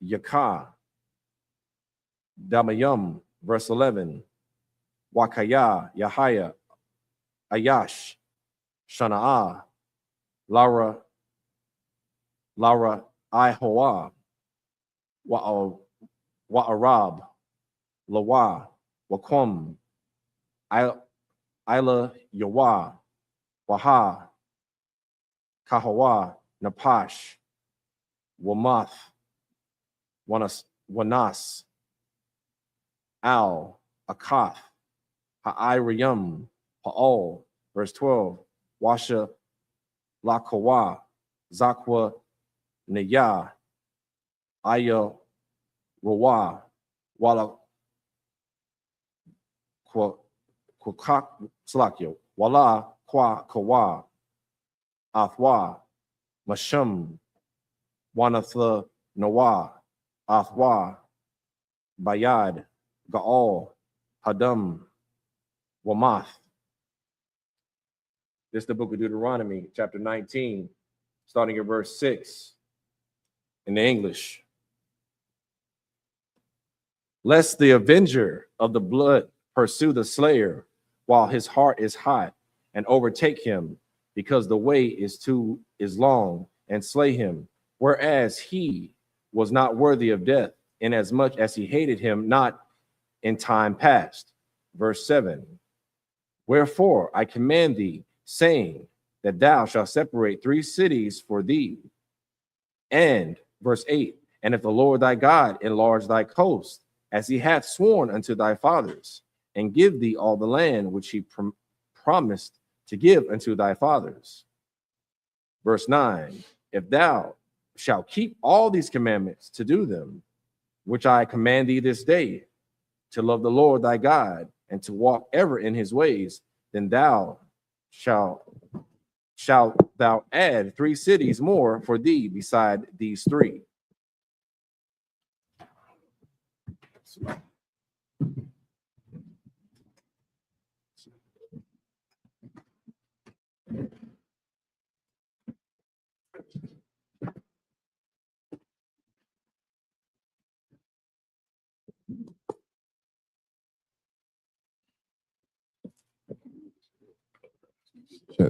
Yaka Damayum. Verse 11. Wakaya Yahaya Ayash Shana'ah Lara Ihoa Wa'arab Lawa Wakum Ila Yawa Waha Kahawa Napash Wamath Wanas Al Akath Ha'irayum Ha'ol. Verse 12. Washa Lakawa Zakwa Naya Aya Rawa Wala Kwakak Slakyo Wala Kwa Kawa Athwa Mashum Wanatha Nawa Athwa Bayad Gaal Hadam Wamath. This is the book of Deuteronomy, chapter 19, starting at verse 6 in the English. Lest the avenger of the blood pursue the slayer while his heart is hot and overtake him, because the way is long, and slay him, whereas he was not worthy of death, inasmuch as he hated him not in time past. Verse 7. Wherefore I command thee, saying that thou shalt separate 3 cities for thee. And verse 8. And if the Lord thy God enlarge thy coast, as he hath sworn unto thy fathers, and give thee all the land which he promised to give unto thy fathers. Verse 9. If thou shalt keep all these commandments to do them, which I command thee this day, to love the Lord thy God, and to walk ever in his ways, then thou shalt thou add 3 cities more for thee beside these 3.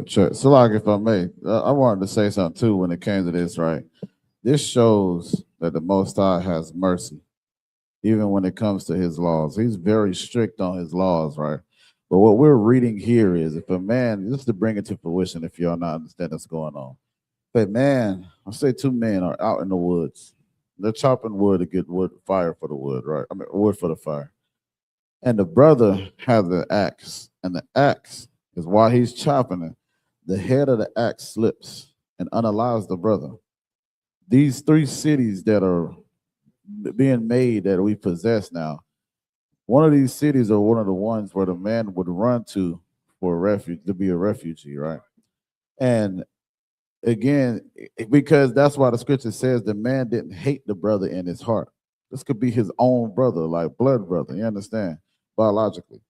Sure. So, like, if I may, I wanted to say something too when it came to this, right? This shows that the Most High has mercy. even when it comes to his laws. He's very strict on his laws, right? But what we're reading here is if a man, just to bring it to fruition, if y'all not understand what's going on. If a man, I'll say two men are out in the woods. They're chopping wood to get wood, fire for the wood, right? I mean, wood for the fire. And the brother has the axe, and the axe is while he's chopping it, the head of the axe slips and unalives the brother. These three cities that are being made that we possess now, one of these cities are one of the ones where the man would run to for refuge, to be a refugee, right? And again, because that's why the scripture says the man didn't hate the brother in his heart. This could be his own brother, like blood brother, you understand, biologically.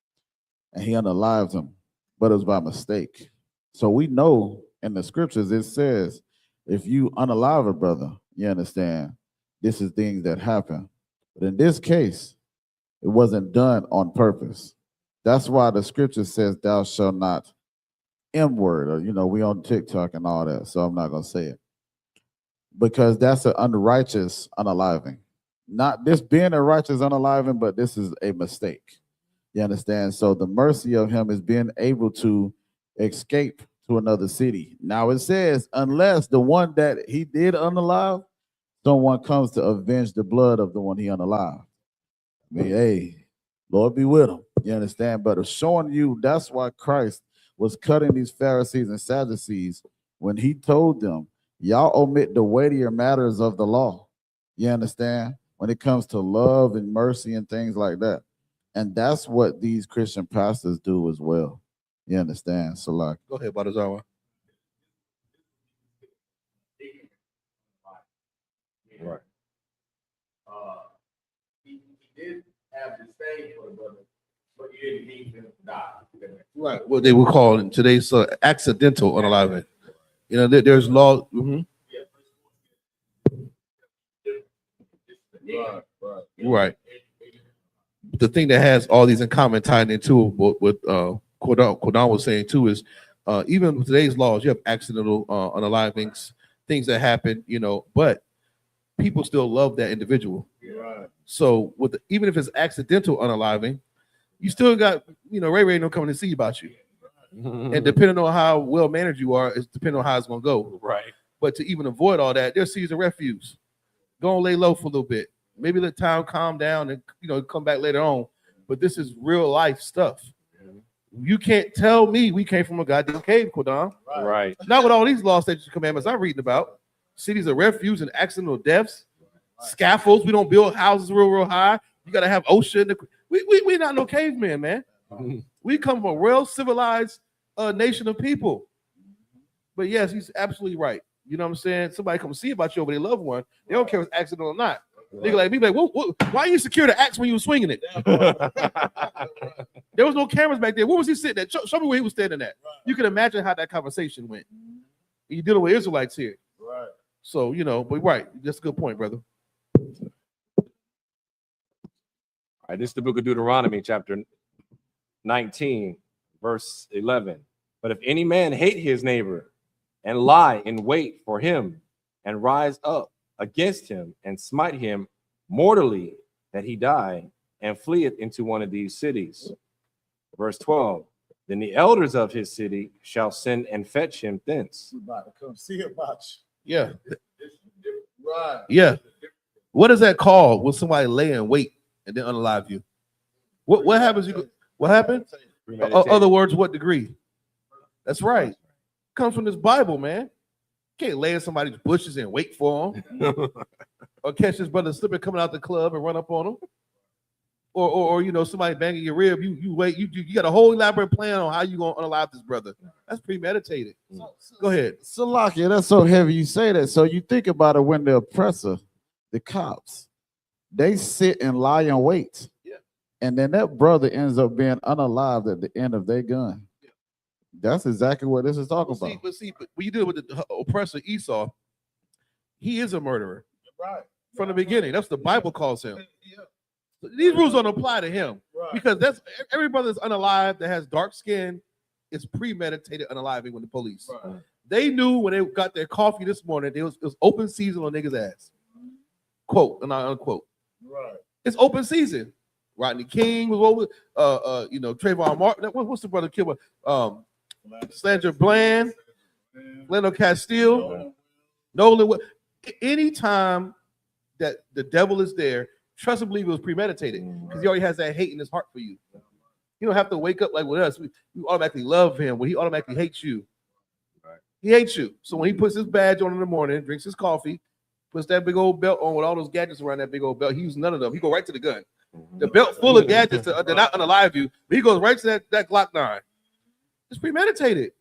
And he unalived him, but it was by mistake. So we know in the scriptures it says, if you unalive a brother, you understand, this is things that happen. But in this case, it wasn't done on purpose. That's why the scripture says, thou shalt not M-word, or, you know, we on TikTok and all that, so I'm not going to say it. Because that's an unrighteous unaliving. Not this being a righteous unaliving, but this is a mistake. You understand? So the mercy of him is being able to escape to another city. Now it says, unless the one that he did unalive, someone comes to avenge the blood of the one he unalived. I mean, hey, Lord be with him. You understand? But it's showing you that's why Christ was cutting these Pharisees and Sadducees when he told them, y'all omit the weightier matters of the law. You understand? When it comes to love and mercy and things like that. And that's what these Christian pastors do as well. You understand? So like, go ahead, Badazawa. Right. He did have disdain for the brother, but he didn't need him to die. Right. What they would call in today's accidental unaliving. You know, there's law. Mm-hmm. Right. The thing that has all these in common, tied into what Kodan was saying too, is even with today's laws, you have accidental unalivings, things that happen, you know, but people still love that individual. Right. So even if it's accidental unaliving, you still got, you know, Ray no coming to see about you. And depending on how well managed you are, it's depending on how it's gonna go. Right. But to even avoid all that, there's cities of refuge. Go and lay low for a little bit. Maybe let time calm down and, you know, come back later on. But this is real life stuff. You can't tell me we came from a goddamn cave, Kodan. Right. Not with all these law, statutes, and commandments I'm reading about. Cities of refuge and accidental deaths, scaffolds. We don't build houses real high. You got to have ocean. We're not no cavemen, man. We come from a real civilized nation of people. But yes, he's absolutely right. You know what I'm saying? Somebody come see about you over their loved one. They don't care if it's accidental or not. Nigga like me, like, why you secure the axe when you were swinging it? There was no cameras back there. Where was he sitting at? Show me where he was standing at. You can imagine how that conversation went. You're dealing with Israelites here. Right. So, you know, but right. That's a good point, brother. All right, this is the book of Deuteronomy, chapter 19, verse 11. But if any man hate his neighbor and lie in wait for him and rise up against him and smite him mortally that he die and fleeth into one of these cities. Verse 12. Then the elders of his city shall send and fetch him thence. Come see about you. Yeah. Right. Yeah. What is that called when somebody lay in wait and then unalive you? What happens? What happened? Other words, what degree? That's right. Comes from this Bible, man. Can't lay in somebody's bushes and wait for them, or catch his brother slipping coming out the club and run up on him, or you know, somebody banging your rib. You wait. You got a whole elaborate plan on how you gonna unalive this brother. That's premeditated. Go ahead. Salakia, that's so heavy you say that. So you think about it when the oppressor, the cops, they sit and lie in wait. Yeah. And then that brother ends up being unalived at the end of their gun. That's exactly what this is talking about. But when you deal with the oppressor Esau, he is a murderer. Right. From the beginning. That's what the Bible calls him. Yeah. These rules don't apply to him. Right. Because that's every brother that's unalived that has dark skin is premeditated unaliving with the police. Right. They knew when they got their coffee this morning, it was open season on niggas' ass. Quote and I unquote. Right. It's open season. Rodney King was over. Trayvon Martin. What's the brother killer? Sandra Bland, Leno Castile, Nolan. Anytime that the devil is there, trust and believe it was premeditated because he already has that hate in his heart for you. You don't have to wake up like with us. We automatically love him when he automatically hates you. He hates you. So when he puts his badge on in the morning, drinks his coffee, puts that big old belt on with all those gadgets around that big old belt, he uses none of them. He go right to the gun. The belt full of gadgets that not unalive you, but he goes right to that Glock 9. It's premeditated.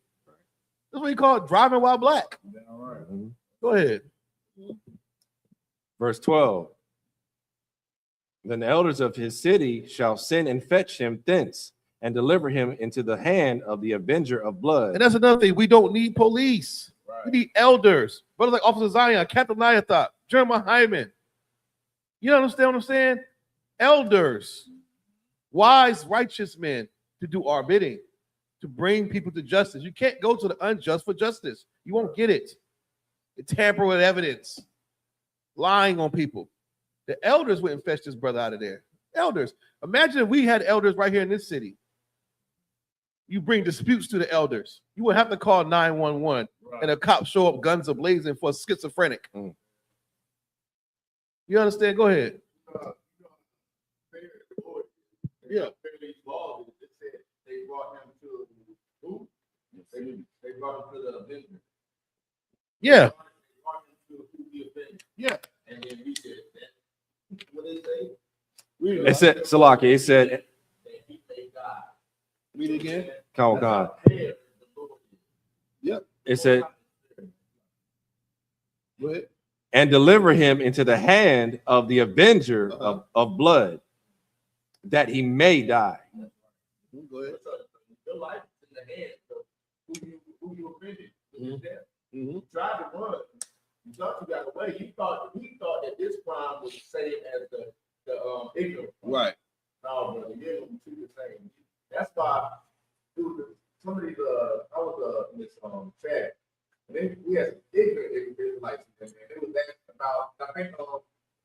That's what he called driving while black. Go ahead. Verse 12. Then the elders of his city shall send and fetch him thence and deliver him into the hand of the avenger of blood. And that's another thing. We don't need police. Right. We need elders. Brothers like Officer Zion, Captain Niathop, Jeremiah Hyman. You understand what I'm saying? Elders, wise, righteous men to do our bidding, to bring people to justice. You can't go to the unjust for justice. You won't get it. You tamper with evidence, lying on people. The elders wouldn't fetch this brother out of there. Elders. Imagine if we had elders right here in this city. You bring disputes to the elders. You would have to call 911 and a cop show up guns ablazing for a schizophrenic. You understand? Go ahead. Yeah. They brought him to who? They brought him to the avenger. Yeah. Yeah. And then we said that. What did it say? It said, Salaki, it said, that he made God. Read it again. Oh God. Yep. It said, Go and deliver him into the hand of the avenger of blood, that he may die. Go ahead. Your life is in the hands of who you offended. You tried to run. You thought you got away. He thought that this crime was the same as the ignorant. Right. No, brother, you're going to do the same. That's why some of these I was in this chat, and then we had some ignorant Israelites in there. They was asking about, I think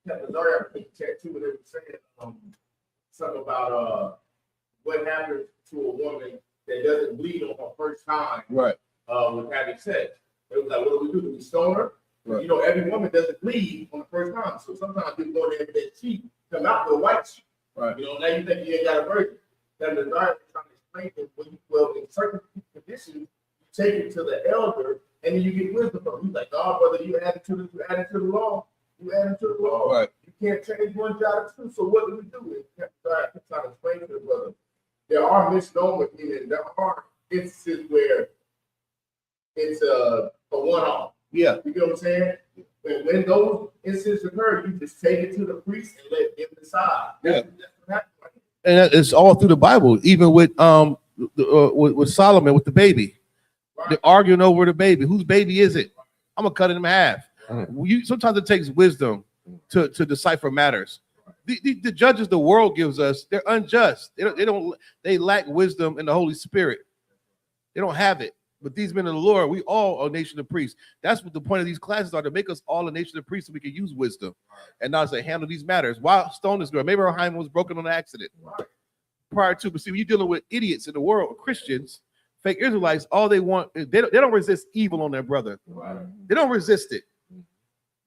Captain Zarya in the chat too, but they were saying something about what happens to a woman that doesn't bleed on her first time with having sex. It was like, what do? Do we stone her? Right. You know, every woman doesn't bleed on the first time. So sometimes people go there and that sheet come out with a white sheet. Right. You know, now you think you ain't got a virgin. Then the Zarya is trying to explain that when in certain conditions, you take it to the elder and then you get wisdom from him. He's like, oh, brother, you added to the law. You added to the law. Right. You can't change one jot or two. So what do we do? I'm trying to explain to the brother. There are misnomers, meaning there are instances where it's a one-off. Yeah. You know what I'm saying? When those instances occur, you just take it to the priest and let him decide. That's what happens. And it's all through the Bible, even with Solomon with the baby. Right. They're arguing over the baby. Whose baby is it? I'm gonna cut it in half. Sometimes it takes wisdom to decipher matters. The judges the world gives us, they're unjust. They lack wisdom in the Holy Spirit. They don't have it. But these men of the Lord, we all are a nation of priests. That's what the point of these classes are, to make us all a nation of priests so we can use wisdom and not say handle these matters. Why stone this girl? Maybe her hymen was broken on an accident prior to. But see, when you're dealing with idiots in the world, Christians, fake Israelites, all they want is they don't resist evil on their brother. They don't resist it.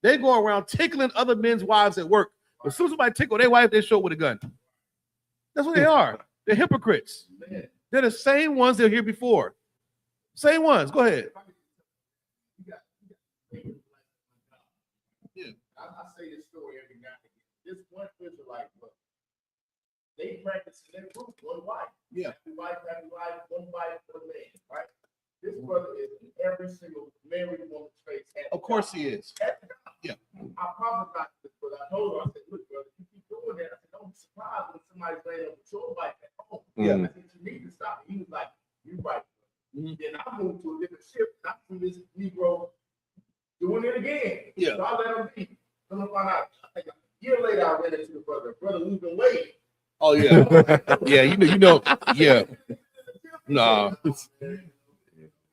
They go around tickling other men's wives at work. But as soon as somebody tickle their wife, they show up with a gun. That's what they are. They're hypocrites. They're the same ones that were here before. Same ones. Go ahead. Yeah. I say this story every now and again. This one Israelite, they practice in their group, one wife. Yeah. Happy wife, one wife, one man, right? This brother is in every single married woman's face. Of course he is. Yeah. I promised this, but I told her, I said, look, brother, you keep doing that. I said, don't be surprised when somebody's laying up with your wife at home. Yeah. I said, you need to stop. He was like, you're right. Then I moved to a different ship. I see this Negro doing it again. Yeah. So I let him be. Come to find out. I think a year later, I ran into the brother. Brother, we've been waiting. Oh yeah. Yeah, you know. Yeah. Nah.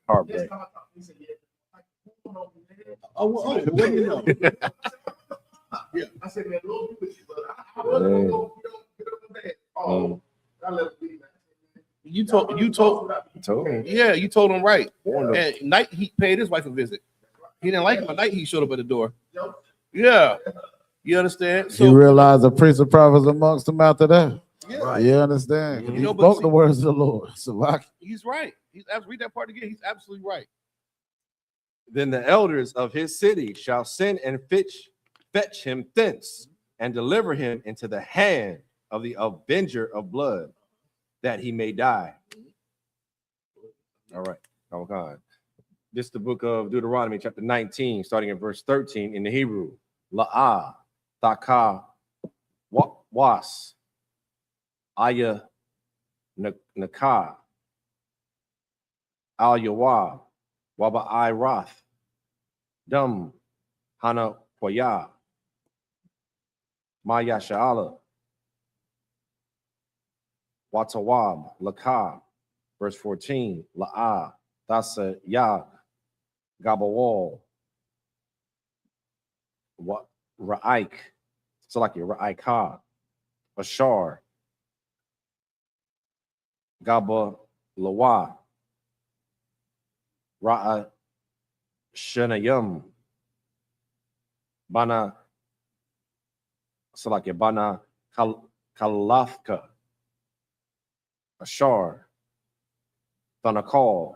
Heartbreak. Oh, what do you know? Yeah, I said, man, Lord, be with you, brother. I wasn't gonna go get up my bed. Oh, I let it be, man. You told Told him. Yeah, you told him right. Warned him. And night he paid his wife a visit. He didn't like him at night. He showed up at the door. Yeah, you understand? So he realized the priests and prophets amongst them after that. Yeah, You understand? You He know, but spoke see- the words of the Lord. So he's right. Read that part again. He's absolutely right. Then the elders of his city shall send and fetch him thence and deliver him into the hand of the avenger of blood, that he may die. All right. Oh God. This is the book of Deuteronomy, chapter 19, starting at verse 13 in the Hebrew. La'ah, Thaka, Was, Aya, Nakah, Al Yawah, Waba I Roth, Dum, Hana Poya, Maya Sha'ala, Watawab, Lakah, verse 14, La'ah, Thasa Yag, Gabawal, Ra'ik, Salaki, Ra'ikah, Ashar, Gaba Lawa, Ra'a Shanayam, Bana Salaki, Bana Kalafka, Ashar, Thanakal,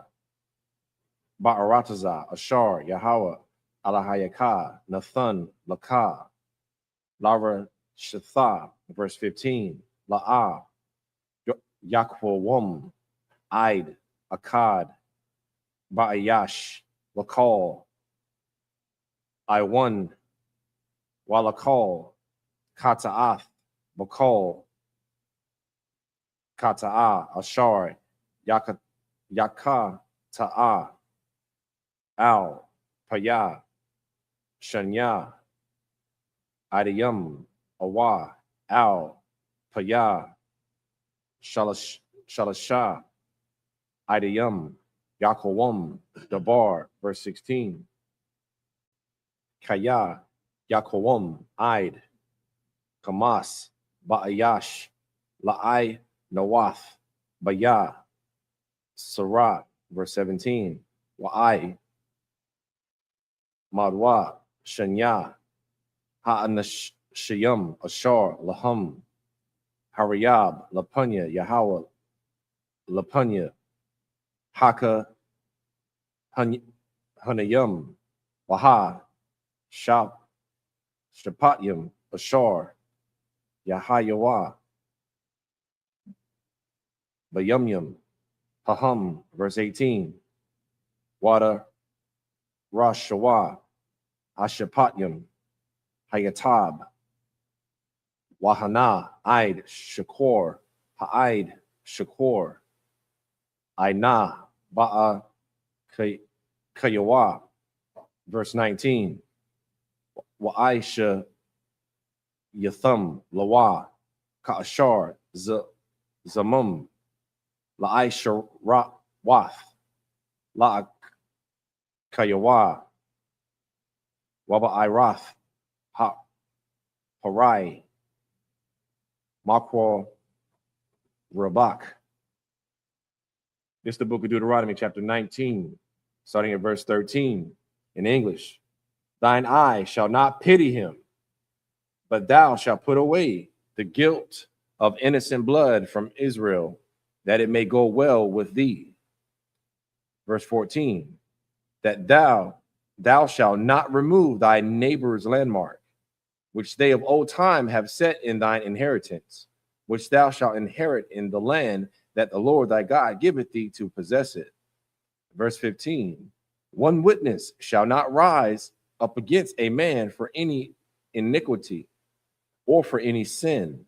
Ba'arataza, Ashar, Yahweh, Alahayaka, Nathan, Lakah, Lara Shatha, verse 15, La'ah, Yakwawum, Id, Akkad, Ba'ayash, Lakal, I1, Walakal, Kata'ath, Bakal, Kata'ah, Ashar, Yaka Ta'a, Al, Paya, Shanya, Adiyam, Awa, Al, Paya, Shalasha, Idayam, Yakawam, Dabar, verse 16. Kaya, Yakawam, Id, Kamas, Ba'ayash, La'ai, Nawath, Baya, Sarat, verse 17. Wa'ai, Madwa, Shanya, Ha'anashayam, Ashar, Laham, Hariyab, Lapunya, Yahweh, Lapunya, Haka, Hanayam, Waha, Shapatyam, Ashar, Yahayawa, Bayumyam, Haham, verse 18. Wada, Rashawa, Ashapatyam, Hayatab, YAHANNA, Id, Shakor, Ha'id, Shakor, Aina, Ba'a, Kayawa, verse 19. Wa'aisha, Yatham, Lawa, Ka'ashar, Zamum, La'aisha, Wath, La Kayawa, Waba Irath, Harai, Makwa, Rabak. This is the book of Deuteronomy, chapter 19, starting at verse 13 in English. Thine eye shall not pity him, but thou shalt put away the guilt of innocent blood from Israel, that it may go well with thee. Verse 14, that thou shalt not remove thy neighbor's landmark, which they of old time have set in thine inheritance, which thou shalt inherit in the land that the Lord thy God giveth thee to possess it. Verse 15, one witness shall not rise up against a man for any iniquity or for any sin,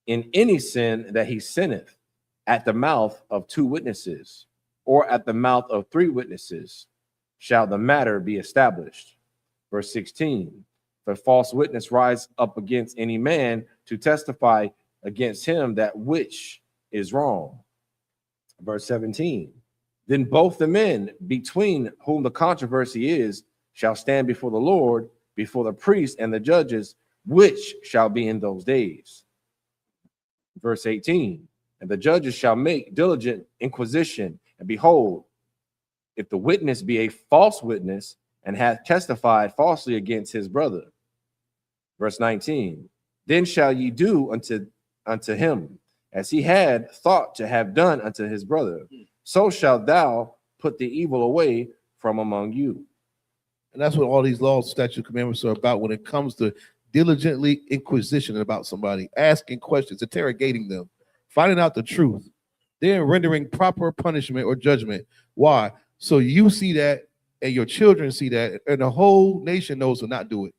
in any sin that he sinneth, at the mouth of two witnesses, or at the mouth of three witnesses, shall the matter be established. Verse 16, if a false witness rise up against any man to testify against him that which is wrong. Verse 17, then both the men between whom the controversy is shall stand before the Lord, before the priests and the judges, which shall be in those days. Verse 18, and the judges shall make diligent inquisition, and behold, if the witness be a false witness and hath testified falsely against his brother. Verse 19, then shall ye do unto him as he had thought to have done unto his brother. So shalt thou put the evil away from among you. And that's what all these laws, statutes, commandments are about when it comes to diligently inquisition about somebody, asking questions, interrogating them, finding out the truth, then rendering proper punishment or judgment. Why? So you see that and your children see that and the whole nation knows to not do it.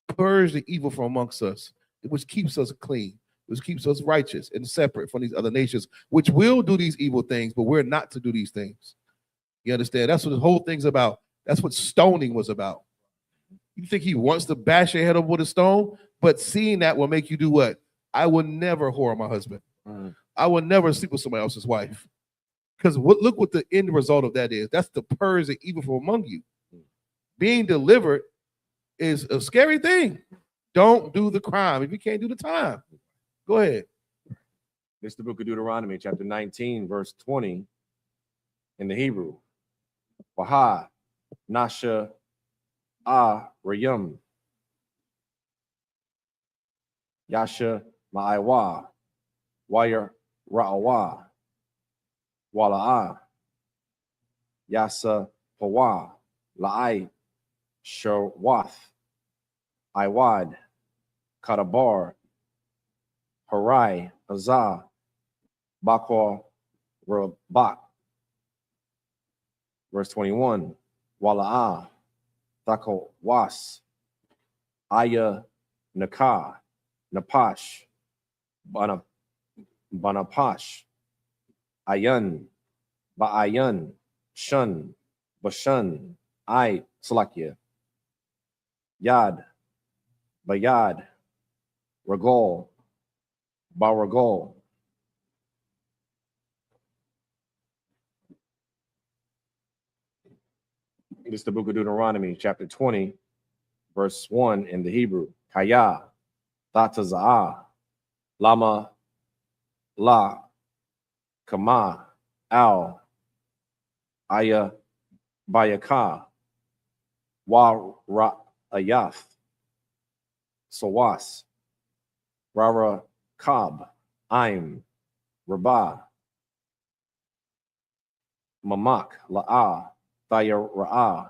Purge the evil from amongst us, which keeps us clean, which keeps us righteous and separate from these other nations, which will do these evil things, but we're not to do these things. You understand? That's what the whole thing's about. That's what stoning was about. You think he wants to bash your head up with a stone, but seeing that will make you do what? I will never whore my husband. I will never sleep with somebody else's wife. Because look what the end result of that is. That's the purge the evil from among you. Being delivered is a scary thing. Don't do the crime if you can't do the time. Go ahead. This is the book of Deuteronomy, chapter 19, verse 20 in the Hebrew. Waha, Nasha, Rayum, Yasha, Ma'aiwa, Wire, Ra'awa, Wala'a, Yasa, Pawa, La'ai, Shawath, Iwad, Kadabar, Harai, Azah, Bakwa, Rabak. Verse 21, Wala'a, Thako Was, Aya, Nakah, Napash, Banapash, Ayan, Ba'ayan, Shun, Bashan, Salakia, Yad, Bayad, Ragol, Baragol. This is the book of Deuteronomy, chapter 20, verse 1 in the Hebrew. Kaya, Tataza'ah, Lama, La, Kama, Al, Aya, Bayaka, Wa, Ra, Ayath, Sawas, Rara, Kab, Aim, Rabah, Mamak, La'ah, Thaya Ra'ah,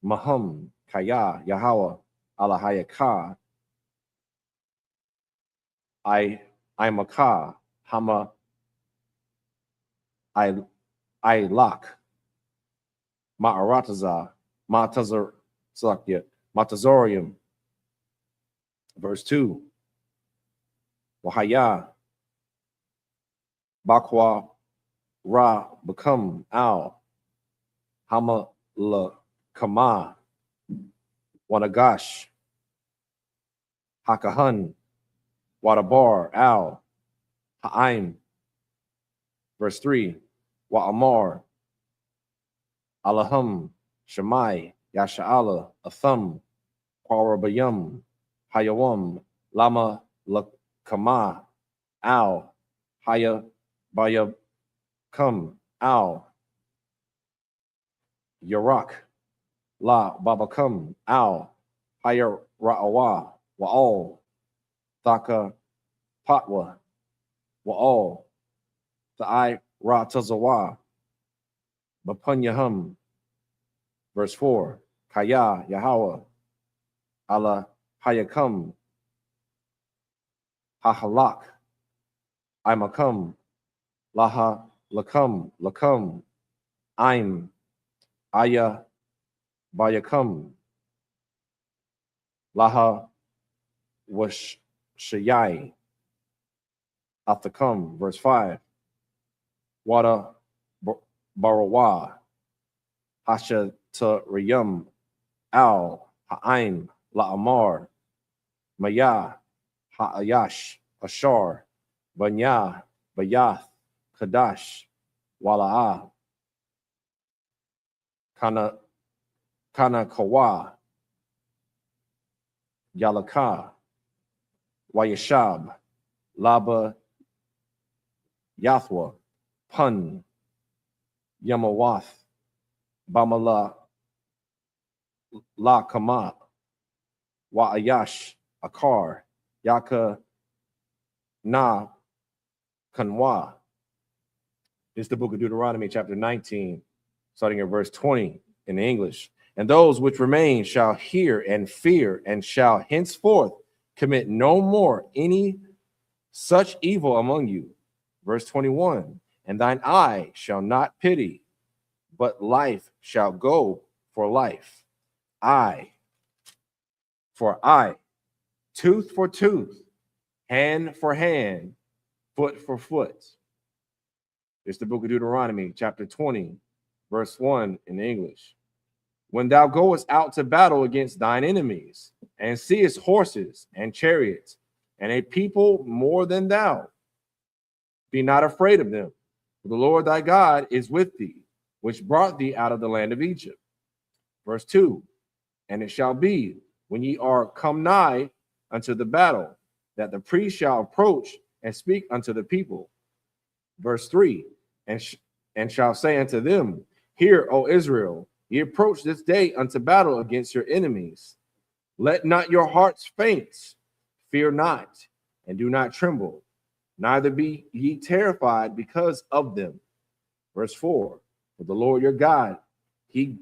Mahum, Kaya, Yahweh, Alahayaka, Imaka, Hama, Ilak, Ma'arataza, Matazorium. Verse 2. Wahaya, Bakwa, Ra, become Al, Hama, La, Kama, Wanagash, Hakahan, Wadabar, Al, Ha'aim. Verse 3, Wa'amar, Alahum, Shemai, Yasha'ala, Atham, Parabayam, Hayawam, Lama, Lakama, Al, Haya, Bayab, Come, Al, Yarak, La, Babakam, Al, Haya, Ra'awa, Wa'al, Thaka, Patwa, Wa'al, Tha'ai, Ra'tazawa, Bapunyahum. Verse 4, Kaya, Yahweh, Allah, Hayakam, Hahalak, Imakam, Laha, Lakam, Aim, Aya, Bayakam, Laha, Wash, Shayai, Athakam. Verse 5, Wada, Barawa, Hasha, Ta, Riyam, Al, Ha'aim, La'amar, Maya, Ha'ayash, Ashar, Banya, Bayath, Kadash, Wala'ah, Kana Kawa, Yalaka, Wayashab, Laba, Yathwa, Pun, Yamawath, Bamala, La Kama, Wa'ayash, Akar, Yaka, Na, Kanwa. This is the book of Deuteronomy, chapter 19, starting at verse 20 in English. And those which remain shall hear and fear, and shall henceforth commit no more any such evil among you. Verse 21, and thine eye shall not pity, but life shall go for life, eye for eye, tooth for tooth, hand for hand, foot for foot. It's the book of Deuteronomy, chapter 20, verse 1 in English. When thou goest out to battle against thine enemies, and seest horses and chariots, and a people more than thou, be not afraid of them, for the Lord thy God is with thee, which brought thee out of the land of Egypt. Verse 2, and it shall be, when ye are come nigh unto the battle, that the priest shall approach and speak unto the people. Verse 3, and shall say unto them, hear, O Israel, ye approach this day unto battle against your enemies. Let not your hearts faint, fear not, and do not tremble, neither be ye terrified because of them. Verse 4, for the Lord your God, he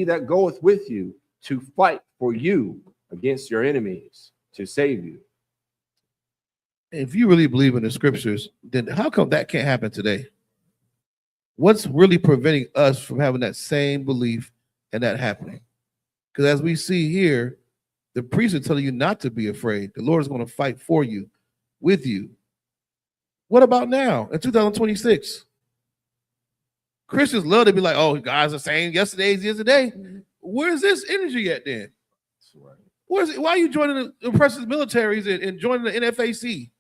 that goeth with you to fight for you against your enemies, to save you. If you really believe in the scriptures, then how come that can't happen today? What's really preventing us from having that same belief and that happening? Because as we see here, the priests are telling you not to be afraid. The Lord is going to fight for you, with you. What about now in 2026? Christians love to be like, oh, God's the same yesterday as he is today. Where's this energy at then? Where's it? Why are you joining the oppressive militaries and joining the NFAC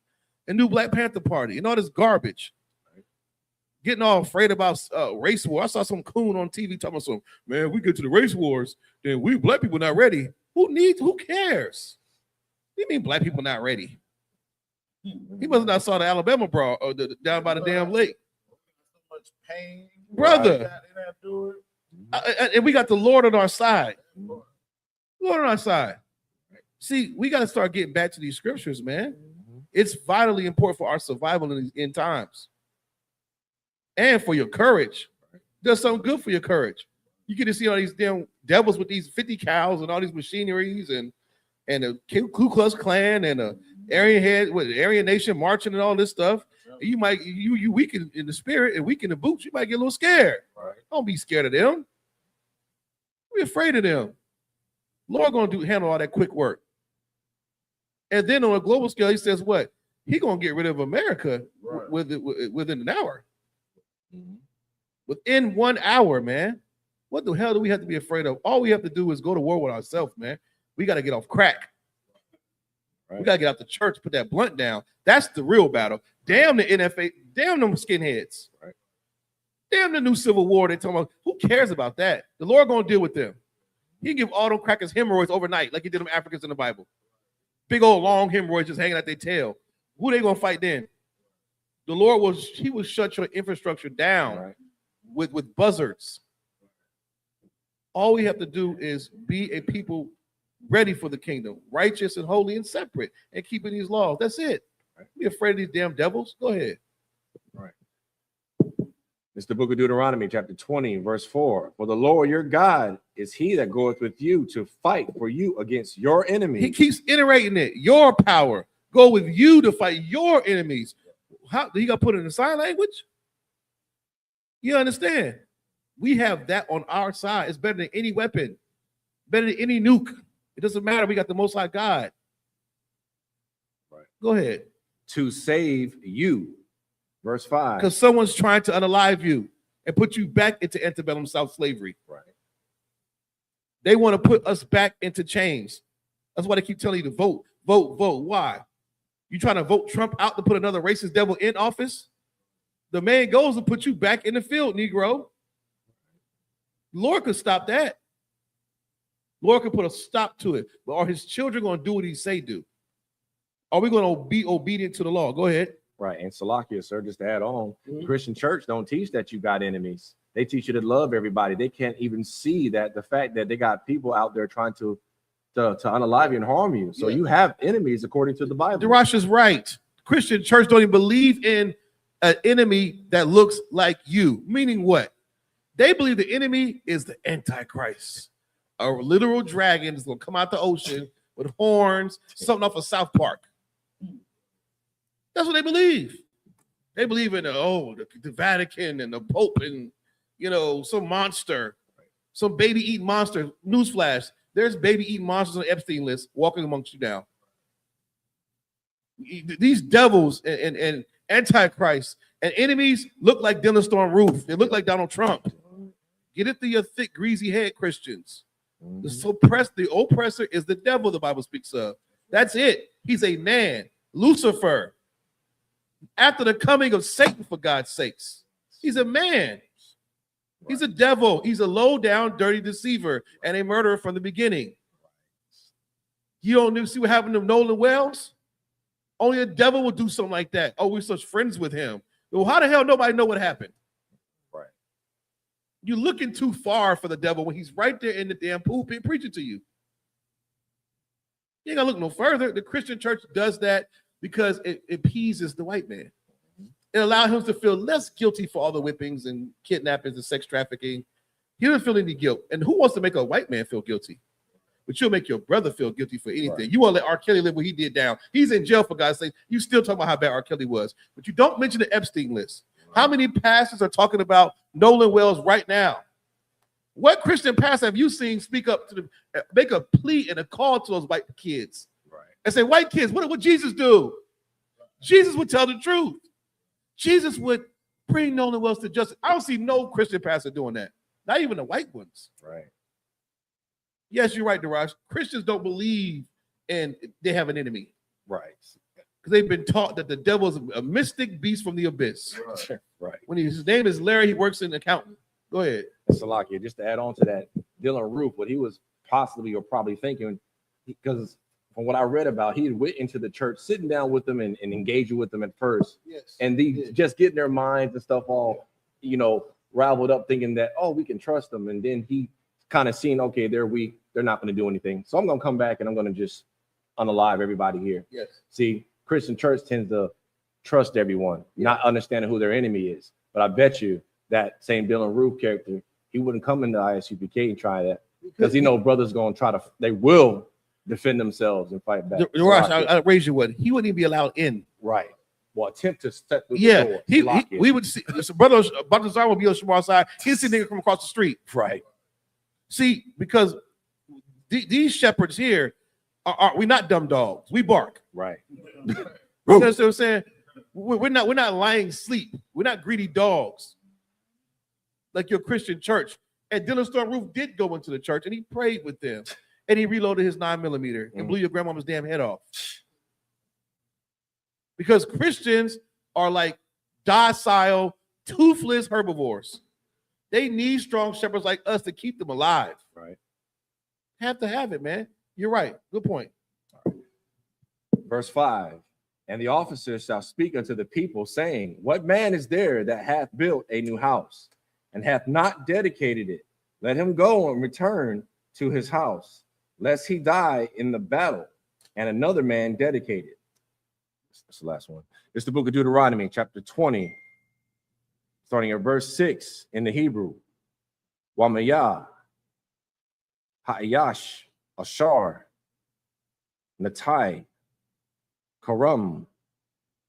and New Black Panther Party and all this garbage? Getting all afraid about race war. I saw some coon on TV talking about some, man, we get to the race wars, then we black people not ready. Who cares? What do you mean black people not ready? He must not saw the Alabama brawl down by the damn lake. So much pain, brother. And we got the Lord on our side. Lord on our side. See, we got to start getting back to these scriptures, man. It's vitally important for our survival in these end times. And for your courage. Does something good for your courage. You get to see all these damn devils with these 50 cows and all these machineries and the Ku Klux Klan and the Aryan Nation marching and all this stuff. You might you weak in the spirit and weak in the boots. You might get a little scared. Right. Don't be scared of them. Be afraid of them. Lord gonna handle all that quick work. And then on a global scale, he says what? He gonna get rid of America within an hour. Mm-hmm. Within 1 hour, man. What the hell do we have to be afraid of? All we have to do is go to war with ourselves, man. We got to get off crack. Right. We got to get out the church, put that blunt down. That's the real battle. Damn the NFA, damn them skinheads. Right. Damn the new civil war. They talking about, who cares about that? The Lord gonna deal with them. He can give all them crackers hemorrhoids overnight, like he did them Africans in the Bible. Big old long hemorrhoids just hanging out their tail. Who they gonna fight then? The Lord will shut your infrastructure down with buzzards. All we have to do is be a people ready for the kingdom, righteous and holy and separate, and keeping these laws. That's it. Be afraid of these damn devils. Go ahead. All right. It's the book of Deuteronomy, chapter 20, verse 4. For the Lord your God is he that goeth with you to fight for you against your enemies. He keeps iterating it. Your power. Go with you to fight your enemies. How do you got to put it in sign language? You understand? We have that on our side. It's better than any weapon, better than any nuke. It doesn't matter. We got the Most High God. Right. Go ahead. To save you. Verse 5. Because someone's trying to unalive you and put you back into antebellum South slavery. Right. They want to put us back into chains. That's why they keep telling you to vote, vote, vote. Why? You trying to vote Trump out to put another racist devil in office? The man goes to put you back in the field, Negro. The Lord could stop that. Lord can put a stop to it. But are his children going to do what he say do? Are we going to be obedient to the law? Go ahead. Right. And Salakia, sir, just to add on, Christian church don't teach that you got enemies. They teach you to love everybody. They can't even see that the fact that they got people out there trying to unalive you and harm you. So you have enemies according to the Bible. Darash is right. Christian church don't even believe in an enemy that looks like you. Meaning what? They believe the enemy is the Antichrist. A literal dragon is going to come out the ocean with horns, something off of South Park. That's what they believe. They believe in the Vatican and the Pope and, some monster, some baby-eating monster. Newsflash, there's baby-eating monsters on the Epstein list walking amongst you now. These devils and Antichrist and enemies look like Dylan Storm Roof. They look like Donald Trump. Get it through your thick, greasy head, Christians. The oppressor is the devil the Bible speaks of. That's it. He's a man. Lucifer. After the coming of Satan, for God's sakes. He's a man. He's a devil. He's a low-down, dirty deceiver and a murderer from the beginning. You don't see what happened to Nolan Wells? Only a devil would do something like that. Oh, we're such friends with him. Well, how the hell nobody know what happened? Right. You're looking too far for the devil when he's right there in the damn pulpit preaching to you. You ain't gotta look no further. The Christian church does that because it appeases the white man. It allowed him to feel less guilty for all the whippings and kidnappings and sex trafficking. He doesn't feel any guilt. And who wants to make a white man feel guilty? But you'll make your brother feel guilty for anything. Right. You want to let R. Kelly live what he did down. He's in jail, for God's sake. You still talking about how bad R. Kelly was. But you don't mention the Epstein list. Right. How many pastors are talking about Nolan Wells right now? What Christian pastor have you seen speak up to make a plea and a call to those white kids? Right. And say, white kids, what would Jesus do? Jesus would tell the truth. Jesus would bring Nolan Wells to justice. I don't see no Christian pastor doing that. Not even the white ones. Right. Yes, you're right, Daraj. Christians don't believe in they have an enemy. Right. Because they've been taught that the devil is a mystic beast from the abyss. Right. When his name is Larry, he works in accounting. Go ahead. Salakia, just to add on to that, Dylan Roof, what he was possibly or probably thinking, because from what I read about, he went into the church, sitting down with them and engaging with them at first. Yes. And these just getting their minds and stuff all, raveled up, thinking that, we can trust them. And then he kind of seen, okay, they're weak. They're not going to do anything. So I'm going to come back and I'm going to just unalive everybody here. Yes. See, Christian church tends to trust everyone, not understanding who their enemy is. But I bet you that same Dylan Roof character, he wouldn't come into I.S.U.P.K and try that because brothers going to try to, they will defend themselves and fight back. I'll raise you one. He wouldn't even be allowed in. Right. Well, attempt to step through the door. We would see, brother Zar would be on Shamar side. He'd see nigga come across the street. Right. See, because these shepherds here we're not dumb dogs. We bark. Right. You know what I'm saying? We're not lying sleep. We're not greedy dogs. Like your Christian church. And Dylan Storm Roof did go into the church and he prayed with them. And he reloaded his 9mm and blew your grandmama's damn head off. Because Christians are like docile, toothless herbivores. They need strong shepherds like us to keep them alive. Right. Have to have it, man. You're right. Good point. Verse 5. And the officers shall speak unto the people, saying, what man is there that hath built a new house and hath not dedicated it? Let him go and return to his house, lest he die in the battle, and another man dedicate it. That's the last one. It's the book of Deuteronomy, chapter 20, starting at verse 6 in the Hebrew. Wamayah, Ha'ayash, Ashar, Natai, Karam,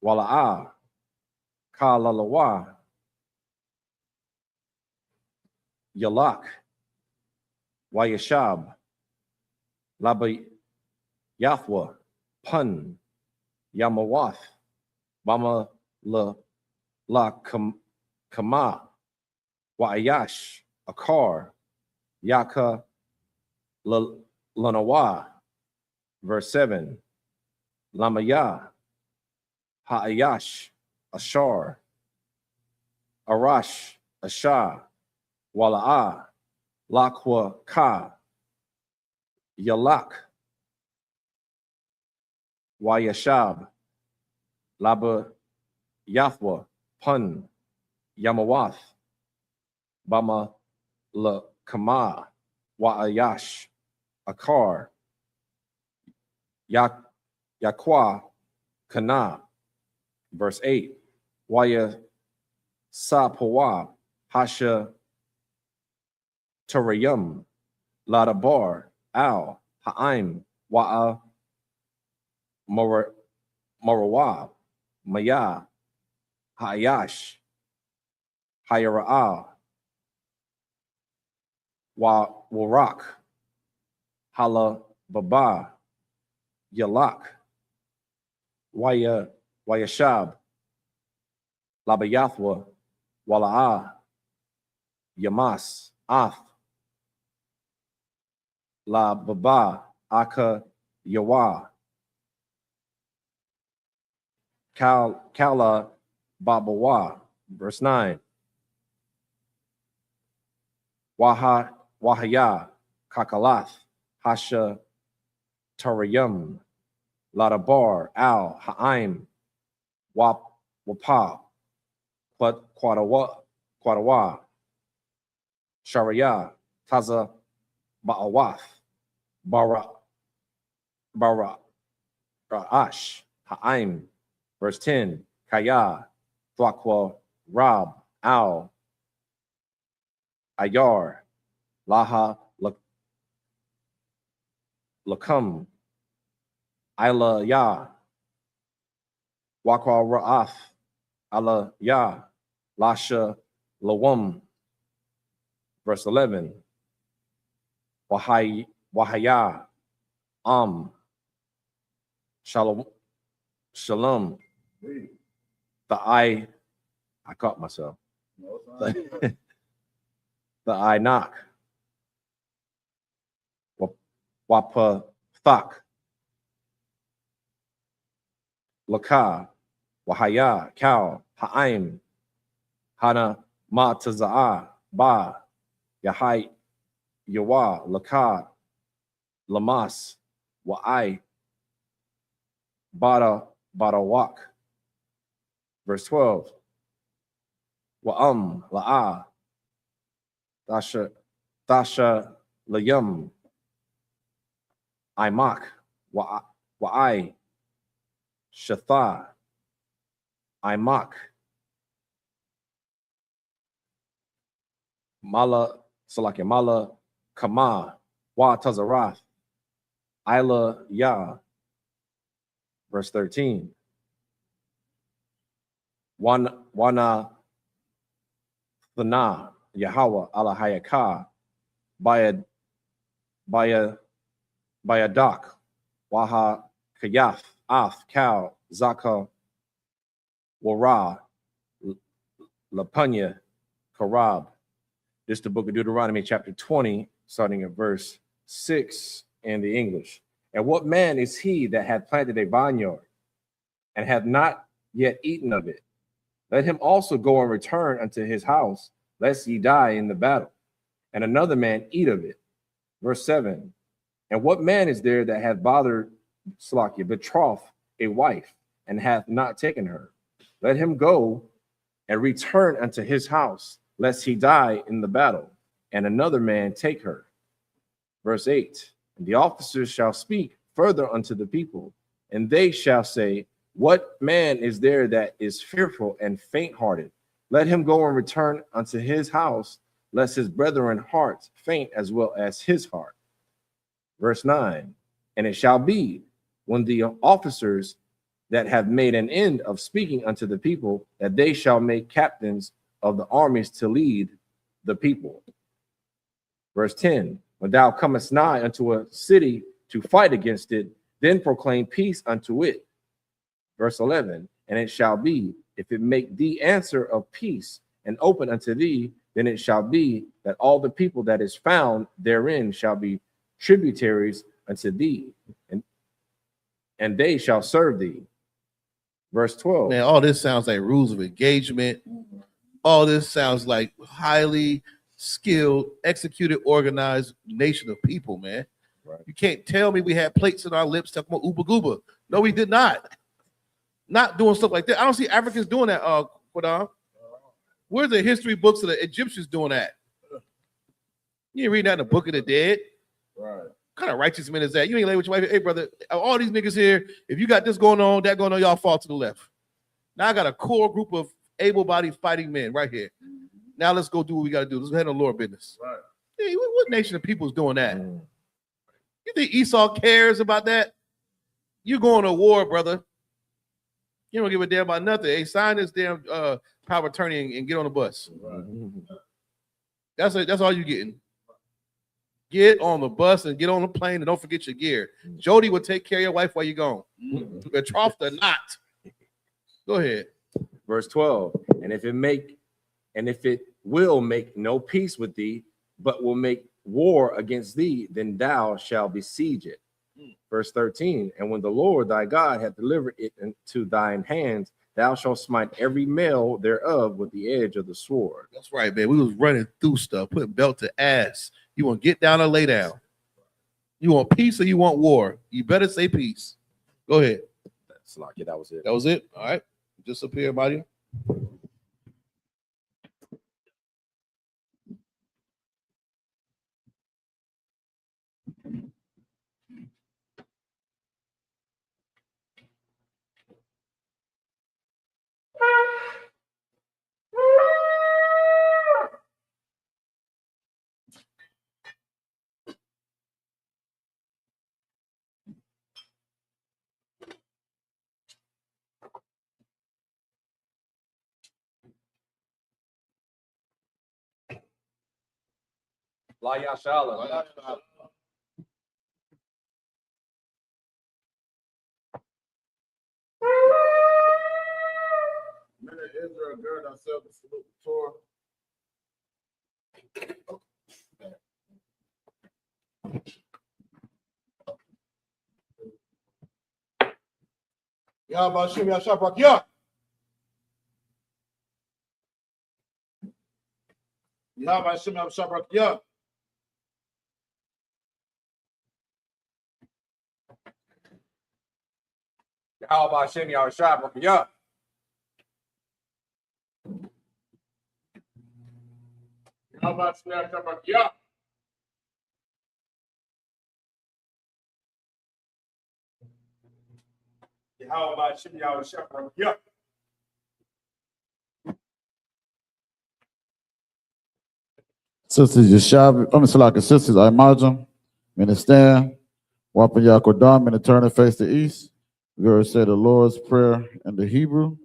Wala'ah, Kalalawa, Yalak, Wayashab, Laba Yathwa, Pun, Yamawath, Bama La Kama, Wa'ayash, Akar, Yaka Lanawa. Verse 7, Lamaya, Ha'ayash, Ashar, Arash, Ashah, Wala'ah, Lakwa Ka, Yalak, Wayashab, Laba Yathwa, Pun, Yamawath, Bama La Kama, Waayash, Akar, Yakwa, Kana. Verse 8, Waya Sapawa, Hasha Tarayum, Ladabar, Al, Ha'im, Wa'a Marawa, Maya, Hayash, Hayara'a, Warak, Hala Baba, Yalak, Wayashab, Labayathwa, Wala'a, Yamas, Ath, La Baba, Aka, Yawa, Kala, Babawa. Verse 9. Wahaya, Kakalath, Hasha, Tarayum, Ladabar, Al, Ha'im, Wapa, Quadawa, Sharia, Taza, Ba'awath, Bara, Ra'ash, Ha'im. Verse 10, Kaya, Thwakwa, Rab, Al, Ayar, Laha, Lakam, Ila Ya, Wakwa Ra'ath, Ala Ya, Lasha, Lawam. Verse 11, Wahaya, Shalom. I caught myself. The I knock. Wapa Thak. Laka. Wahaya. Cow. Ha'im. Hana Mataza'a. Ba. Yahai. Yawa. Laka. Lamas. Wa'ai. Barawak. Verse 12. Wa'am la'a. Tasha layum. Imak. Wa'ai. Shatha. Imak. Mala Kama. Wa Tazarath. Ila Ya. Verse 13. Wana Thana Yahweh ala Hayaka Bayadak Waha Kayath Ath Kal Zaka Wara Lapunya Karab. This is the book of Deuteronomy, chapter 20, starting at verse 6 in the English. And what man is he that hath planted a vineyard and hath not yet eaten of it? Let him also go and return unto his house, lest ye die in the battle, and another man eat of it. Verse 7. And what man is there that hath betrothed a wife, and hath not taken her? Let him go and return unto his house, lest he die in the battle, and another man take her. Verse 8. And the officers shall speak further unto the people, and they shall say, what man is there that is fearful and faint-hearted? Let him go and return unto his house, lest his brethren hearts faint as well as his heart. Verse 9. And it shall be, when the officers that have made an end of speaking unto the people, that they shall make captains of the armies to lead the people. Verse 10. When thou comest nigh unto a city to fight against it, then proclaim peace unto it. Verse 11, and it shall be, if it make thee answer of peace and open unto thee, then it shall be that all the people that is found therein shall be tributaries unto thee, and they shall serve thee. Verse 12. Man, all this sounds like rules of engagement. All this sounds like highly skilled, executed, organized nation of people, man. Right. You can't tell me we had plates in our lips talking about Uba Gooba. No, we did not. Not doing stuff like that. I don't see Africans doing that. Where's the history books of the Egyptians doing that? You ain't reading that in the Book of the Dead. Right. What kind of righteous man is that? You ain't lay with your wife. Hey, brother, all these niggas here, if you got this going on, that going on, y'all fall to the left. Now I got a core group of able-bodied fighting men right here. Now let's go do what we got to do. Let's head on Lord business. Right. Hey, what nation of people is doing that? You think Esau cares about that? You going to war, brother. You don't give a damn about nothing. Hey, sign this damn power of attorney and get on the bus. Right. That's all you getting. Get on the bus and get on the plane and don't forget your gear. Jody will take care of your wife while you're gone. Betrothed or not. Go ahead. Verse 12. And if it will make no peace with thee, but will make war against thee, then thou shalt besiege it. Verse 13. And when the Lord thy God hath delivered it into thine hands, thou shalt smite every male thereof with the edge of the sword. That's right, man. We was running through stuff, putting belt to ass. You want to get down or lay down? You want peace or you want war? You better say peace. Go ahead. That's like it. That was it. That was it. All right. Just up here, everybody. YAHANNA. Men of Israel, gird ourselves to salute the Torah. Yahbashim Yashaprak Yah. Yahbashim Yashaprak Yah. YAHBASHIM YAHSHAPRAK YAH. Yahbashim Yashaprak Yah. Yahbashim Yashaprak Yah. Sisters Yashab, sisters, I imagine, minister, Wapa Yakodam, and turn and face the east. We're going to say the Lord's Prayer in the Hebrew.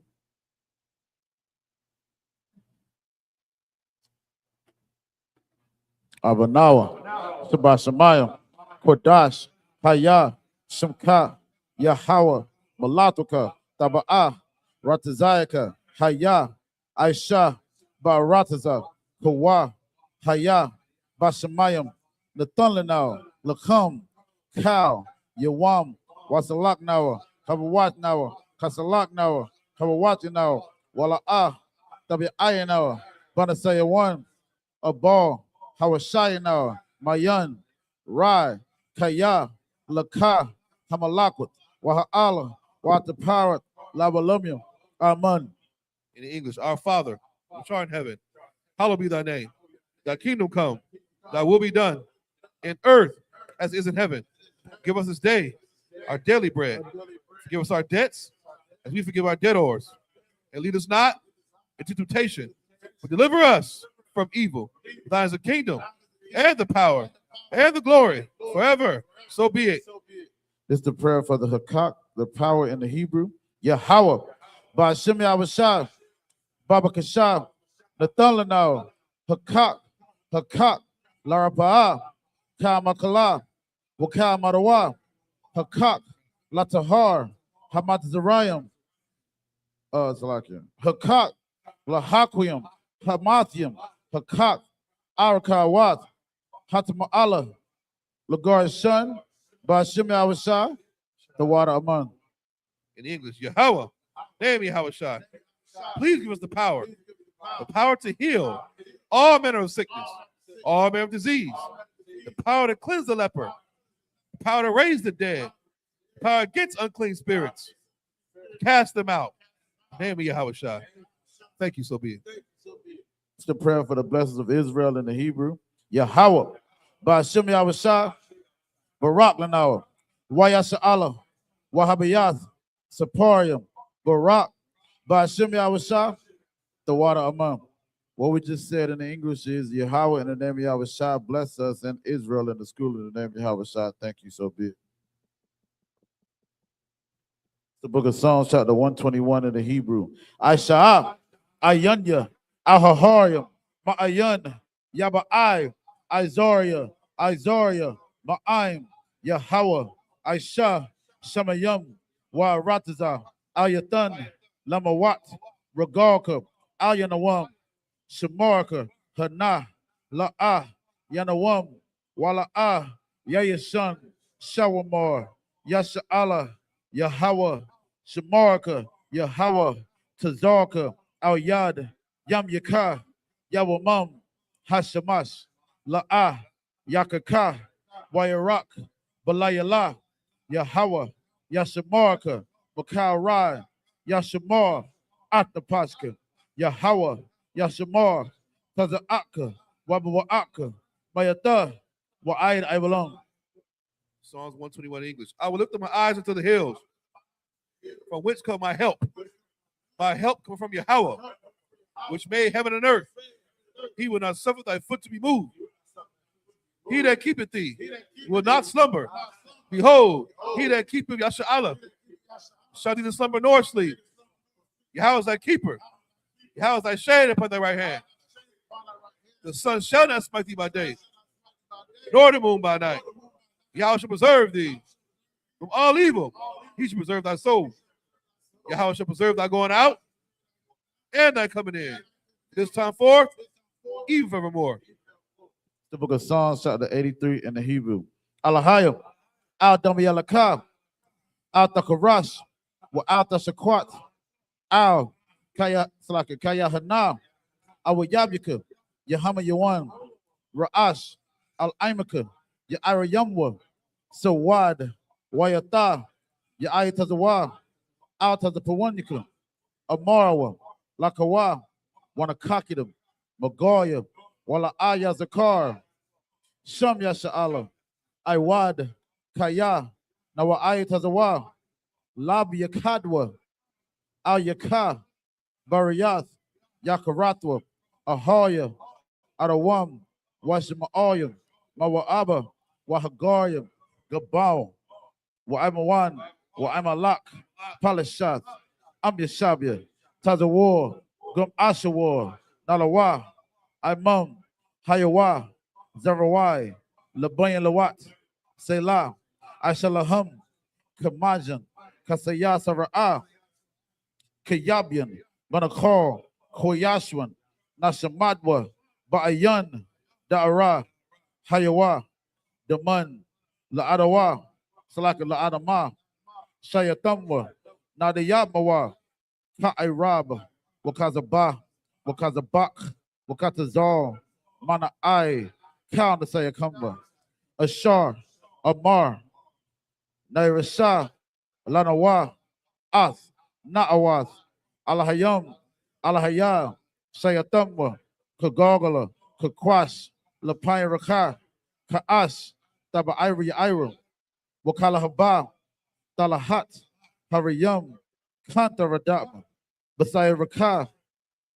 Abanawa, Shabashamayim, Kodash, Haya, Shemka, Yahweh, Malatuka, Taba'ah, Ratazayaka, Haya, Aisha, Barataza, Kawa, Haya, Bashamayim, Nathanlanao, Lakam, Kal, Yawam, Wasalak Nawa, Kabawat Nawa, Kasalak Nawa, Kabawat Nawa, Wala'ah, Tabi'ayan Nawa, Banasaya 1, a ball. Hawashayana, Mayan, Rai, Kaya, Laka, Hamalakut, Waha'ala, Wataparat, Lavalumia, Aman. In English, our Father, which art in heaven, hallowed be thy name. Thy kingdom come, thy will be done in earth as it is in heaven. Give us this day our daily bread. Forgive us our debts as we forgive our debtors. And lead us not into temptation, but deliver us from evil. Thine is the kingdom and the power and the glory forever. So be it. This is the prayer for the Hakak, the power in the Hebrew. Yahweh, Ba'ashem Yahweh, Baba Kashab, Nathanlanao, Hakak, Larapa'ah, Kamakala, Wakal Marawa, Hakak, Latahar, Hamat Zarayim, Hakak, Lahaquium, Hamathium, Hakak, Arakawat, Hatama'ala, Lagar's son, Ba'ashem Yahweh, the water among. In English, Yahweh, name Yahweh. Please give us the power to heal all manner of sickness, all manner of disease, the power to cleanse the leper, Power to raise the dead. Power against unclean spirits. Cast them out. Name of Yahawashi. Thank you, so be it. It's the prayer for the blessings of Israel in the Hebrew. Yahweh, Ba'ashem Yahawashi, Barak Lanawa, YAHANNA, Wahabiyath, Saparium, Barak, Ba'ashem Yahawashi, the water among. What we just said in the English is Yahweh in the name of Yahawashi, bless us, and Israel in the school in the name of Yahawashi. Thank you, so be it. The book of Psalms, chapter 121 in the Hebrew. I.S.U.P.K, Ayanya, Ahaharium, Ma'ayan, Yaba'ai, Izoria, Ma'aim, Yahweh, Aisha, Shamayam, Wa'arataza, Ayatan, Lamawat, Regalka, Ayanawam, Shamarka, Hana, La'ah, Yanawam, Wala'ah, Yayashan, Shawamar, Yasha'ala, Yahweh, Shamarka, Yahweh, Tazarka, Al-Yad, Yam Yakah, Yawamam, Hashamash, La'ah, Yakaka, Wayarak, Balayala, Yahweh, Yashamarka, Makal Rai, Yashamar, Atapaska, Yahweh, Yashamar, Taza'aka, Wabawa'aka, Mayata, Wa'aid Ivalon. Psalms 121 in English. I will lift up my eyes into the hills, from whence come my help. My help comes from Yahweh, which made heaven and earth. He will not suffer thy foot to be moved. He that keepeth thee will not slumber. Behold, he that keepeth Yasha'Allah shall neither slumber nor sleep. Yahweh is thy keeper. Yahweh is thy shade upon thy right hand. The sun shall not smite thee by day, nor the moon by night. Yahweh shall preserve thee from all evil. He shall preserve thy soul. Yahweh shall preserve thy going out and thy coming in. This time forth, even forevermore. The book of Psalms, chapter 83 in the Hebrew. Alahayim, Al-Dami Alakab, Al-Takarash, wa Al-Tashakwat, Al-Kaya Hana, Al-Yabika, Yahama Yawan, Ra'ash, Al-Aimaka, Ya'ira Yamwa, Sawad, Wayata, Ya'ayatazawa, Al-Tazapawanika, Amarawa, Lakawa, Wanakakidam, Magoya, Wala Aya Zakar, Sham Yasha'Allah, Iwad, Kaya, Nawa Ayatazawa, Labi Yakadwa, Al Yaka, Bariyath, Yakaratwa, Ahoya, Arawam, Washima'ayam, Mawa'aba, Wahagariam, Gabao, Wa'amawan, Wa'amalak, Palashath, Amyashabia, Tazawar, Gum Ashawar, Nalawa, Imam, Hayawa, Zarawai, Labayan Lawat, Selah, Ashalaham, Kamajan, Kasaya Sara'a, Kayabian, Manakor, Koyashwan, Nashamadwa, Ba'ayan, Da'ara, Hayawa, Daman, La'adawa, Salaka La'adama, Shayatamwa, Nadayamawa, Ka'irab, Wakazaba, Wakazabak, Wakatazal, Mana Ai, Kauna Sayakamba, Ashar, Amar, Nairasha, Lanawa, Ath, Na'awath, Alahayam, Alahaya, Sayatamwa, Kagogala, Kakwash, Lapaya Raka, Ka'ash, Taba Iri Ira, Wakalahaba, Talahat, Hariyam, Kanta Radab, Basaya Raka,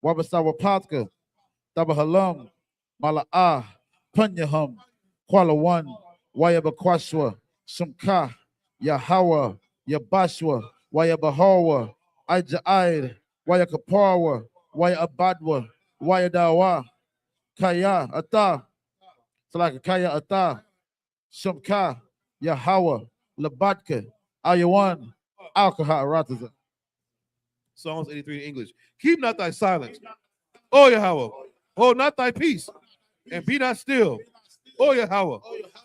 Wabasawa Patka, Tabahalam, Mala'ah, Punyahum, Kuala One, Wayabakwashwa, Sumka, Yahawa, Yabashwa, Wayabahawa, Ajaid, Wayakapawa, Wayabadwa, Wayadawa, Kaya, Ata, Salaka Kaya Ata, Sumka, Yahawa, Labatka, Ayawan, Alkaha Rataza. Psalms 83 in English. Keep not thy silence, O Yahweh. Hold not thy peace, and be not still, O Yahweh.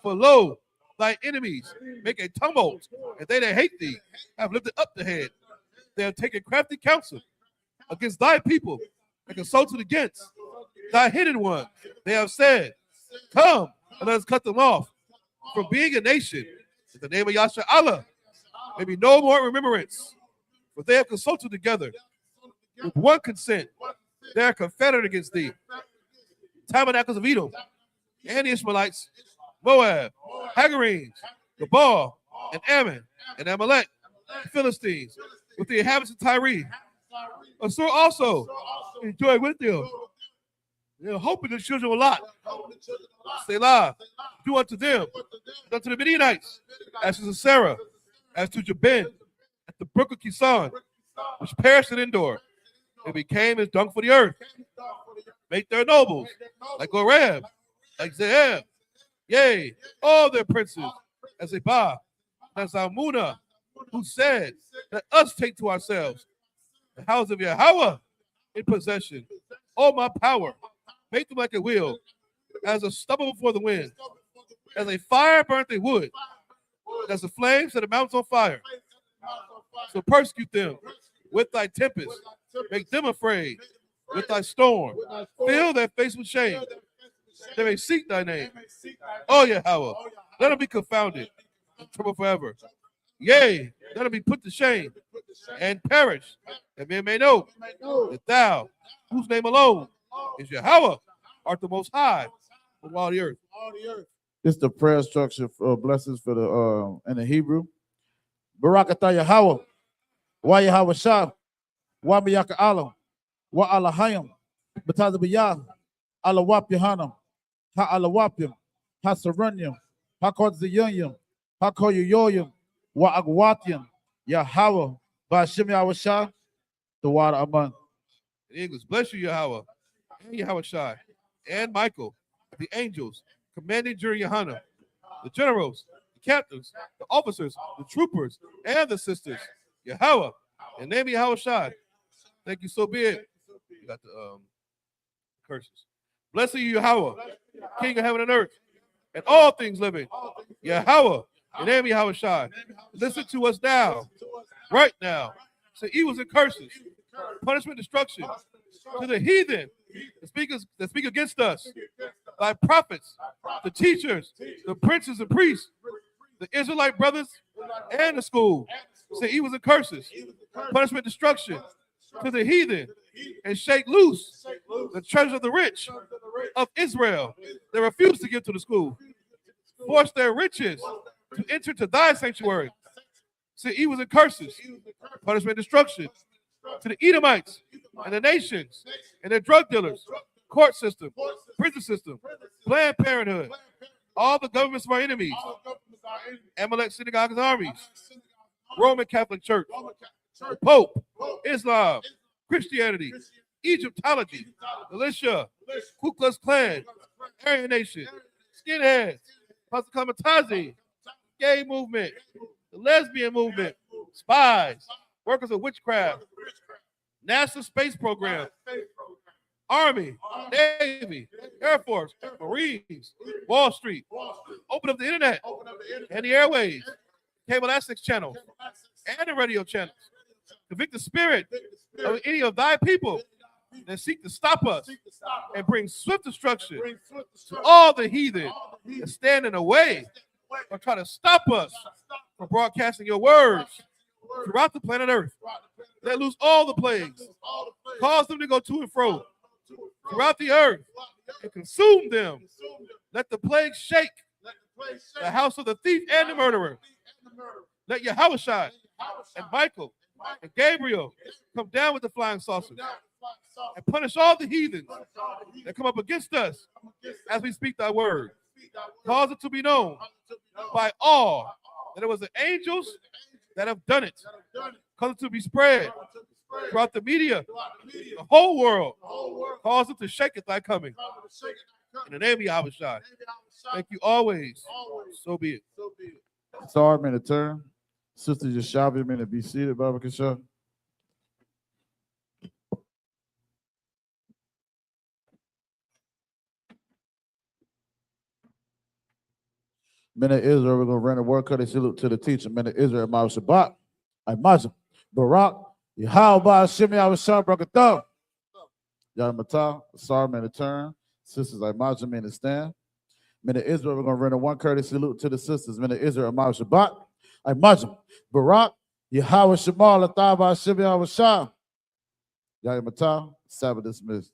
For lo, thy enemies make a tumult, and they that hate thee have lifted up the head. They have taken crafty counsel against thy people and consulted against thy hidden one. They have said, come, and let us cut them off. From being a nation, In the name of Yahshua Allah, may be no more remembrance. For they have consulted together with one consent. They are confederate against thee. Tabernacles of Edom, and the Ishmaelites, Moab, Hagarenes, Gabal, and Ammon, and Amalek, the Philistines, with the inhabitants of Tyre. Assur also enjoy with them. They're hoping the children of Lot. Selah, do unto them, and unto the Midianites, as to Sarah, as to Jabin, at the brook of Kison, which perished in Endor, and became as dung for the earth. Make their nobles like Goreb, like Zeheb, yea, all their princes, as Zebah, as Zalmunna, who said, let us take to ourselves the house of Yahweh in possession. All my power, make them like a wheel, as a stubble before the wind, as a fire burnt they wood, as the flames set the mountains on fire. So persecute them with thy tempest, make them afraid with thy storm, fill their face with shame. They may seek thy name. Oh Yahweh, let them be confounded, and trouble forever. Yea, let them be put to shame and perish, that men may know that thou, whose name alone is Yahweh, art the most high of all the earth. It's the prayer structure for blessings for the in the Hebrew. Barakatah Yahweh, Wa Yahweh Shah, Wa Miyaka Alam, Wa Alahayim, Batazabiyah, Alawap Yohanan, Ha Alawapim, Ha Sarunyam, Ha Kodziyunyam, Ha Koyoyim, Wa Agwatian, Yahweh, Bashim Yahweh Shah, the water Aman. In English, bless you, Yahweh, and Yahweh Shai, and Michael, the angels, commanding during YAHANNA, the generals, the captains, the officers, the troopers, and the sisters. Yahweh, in the name of Yahweh Shai. Thank you, so be it. You got the curses. Blessed are you, Yahweh, King of heaven and earth, and all things living. Yahweh, in the name of Yahweh Shai. Listen to us now, right now. Say evils and curses, punishment, destruction to the heathen that speak against us, thy prophets, the teachers, the princes and priests, the Israelite brothers, and the school. Say evils and curses, punishment, destruction to the heathen, and shake loose the treasure of the rich of Israel that refuse to give to the school. Force their riches to enter to thy sanctuary. Say evils and curses, punishment, destruction to the Edomites and the nations and their drug dealers, court system, prison system, Planned Parenthood, all the governments of our enemies, Amalek synagogues and armies, Roman Catholic Church, the Pope, Islam, Christianity, Egyptology, militia, Ku Klux Klan, Aryan Nation, skinheads, Kamikaze, gay movement, the lesbian movement, spies, workers of witchcraft, NASA space program, Army, Navy, Air Force, Marines, Wall Street, open up the internet and the airways, cable access channels, and the radio channels. Convict the spirit of any of thy people that seek to stop us and bring swift destruction to all the heathen that stand in the way or try to stop us from broadcasting your words throughout the planet Earth. Let loose all the plagues. Cause them to go to and fro throughout the earth and consume them. Let the plague shake the house of the thief and the murderer. Let Yahweh Shai and Michael and Gabriel come down with the flying saucers and punish all the heathens that come up against us as we speak thy word. Cause it to be known by all that it was the angels that have done it. Cause it to be spread throughout the media, the whole world. Cause it to shake at thy coming. In the name of Yahweh Shai. Thank you always. So be it. Sorry, man, to turn. Sister Yashavi, man, to be seated, Baba Kasha. Men of Israel, we're going to run a word cut and salute to the teacher. Men of Israel, Ma'al Shabbat, Imajim, Barak, Yahweh, Hashem, Yahweh, Shah, Brakatah. Yahweh, sorry, man, to turn. Sisters, Imajim, man, to stand. Men of Israel, we're going to render one courteous salute to the sisters. Men of Israel, Amar Shabbat, Imajim, Barak, Yahweh Shemal, Atava, Hashem Yahweh Shah. Yahweh Matah, Sabbath dismissed.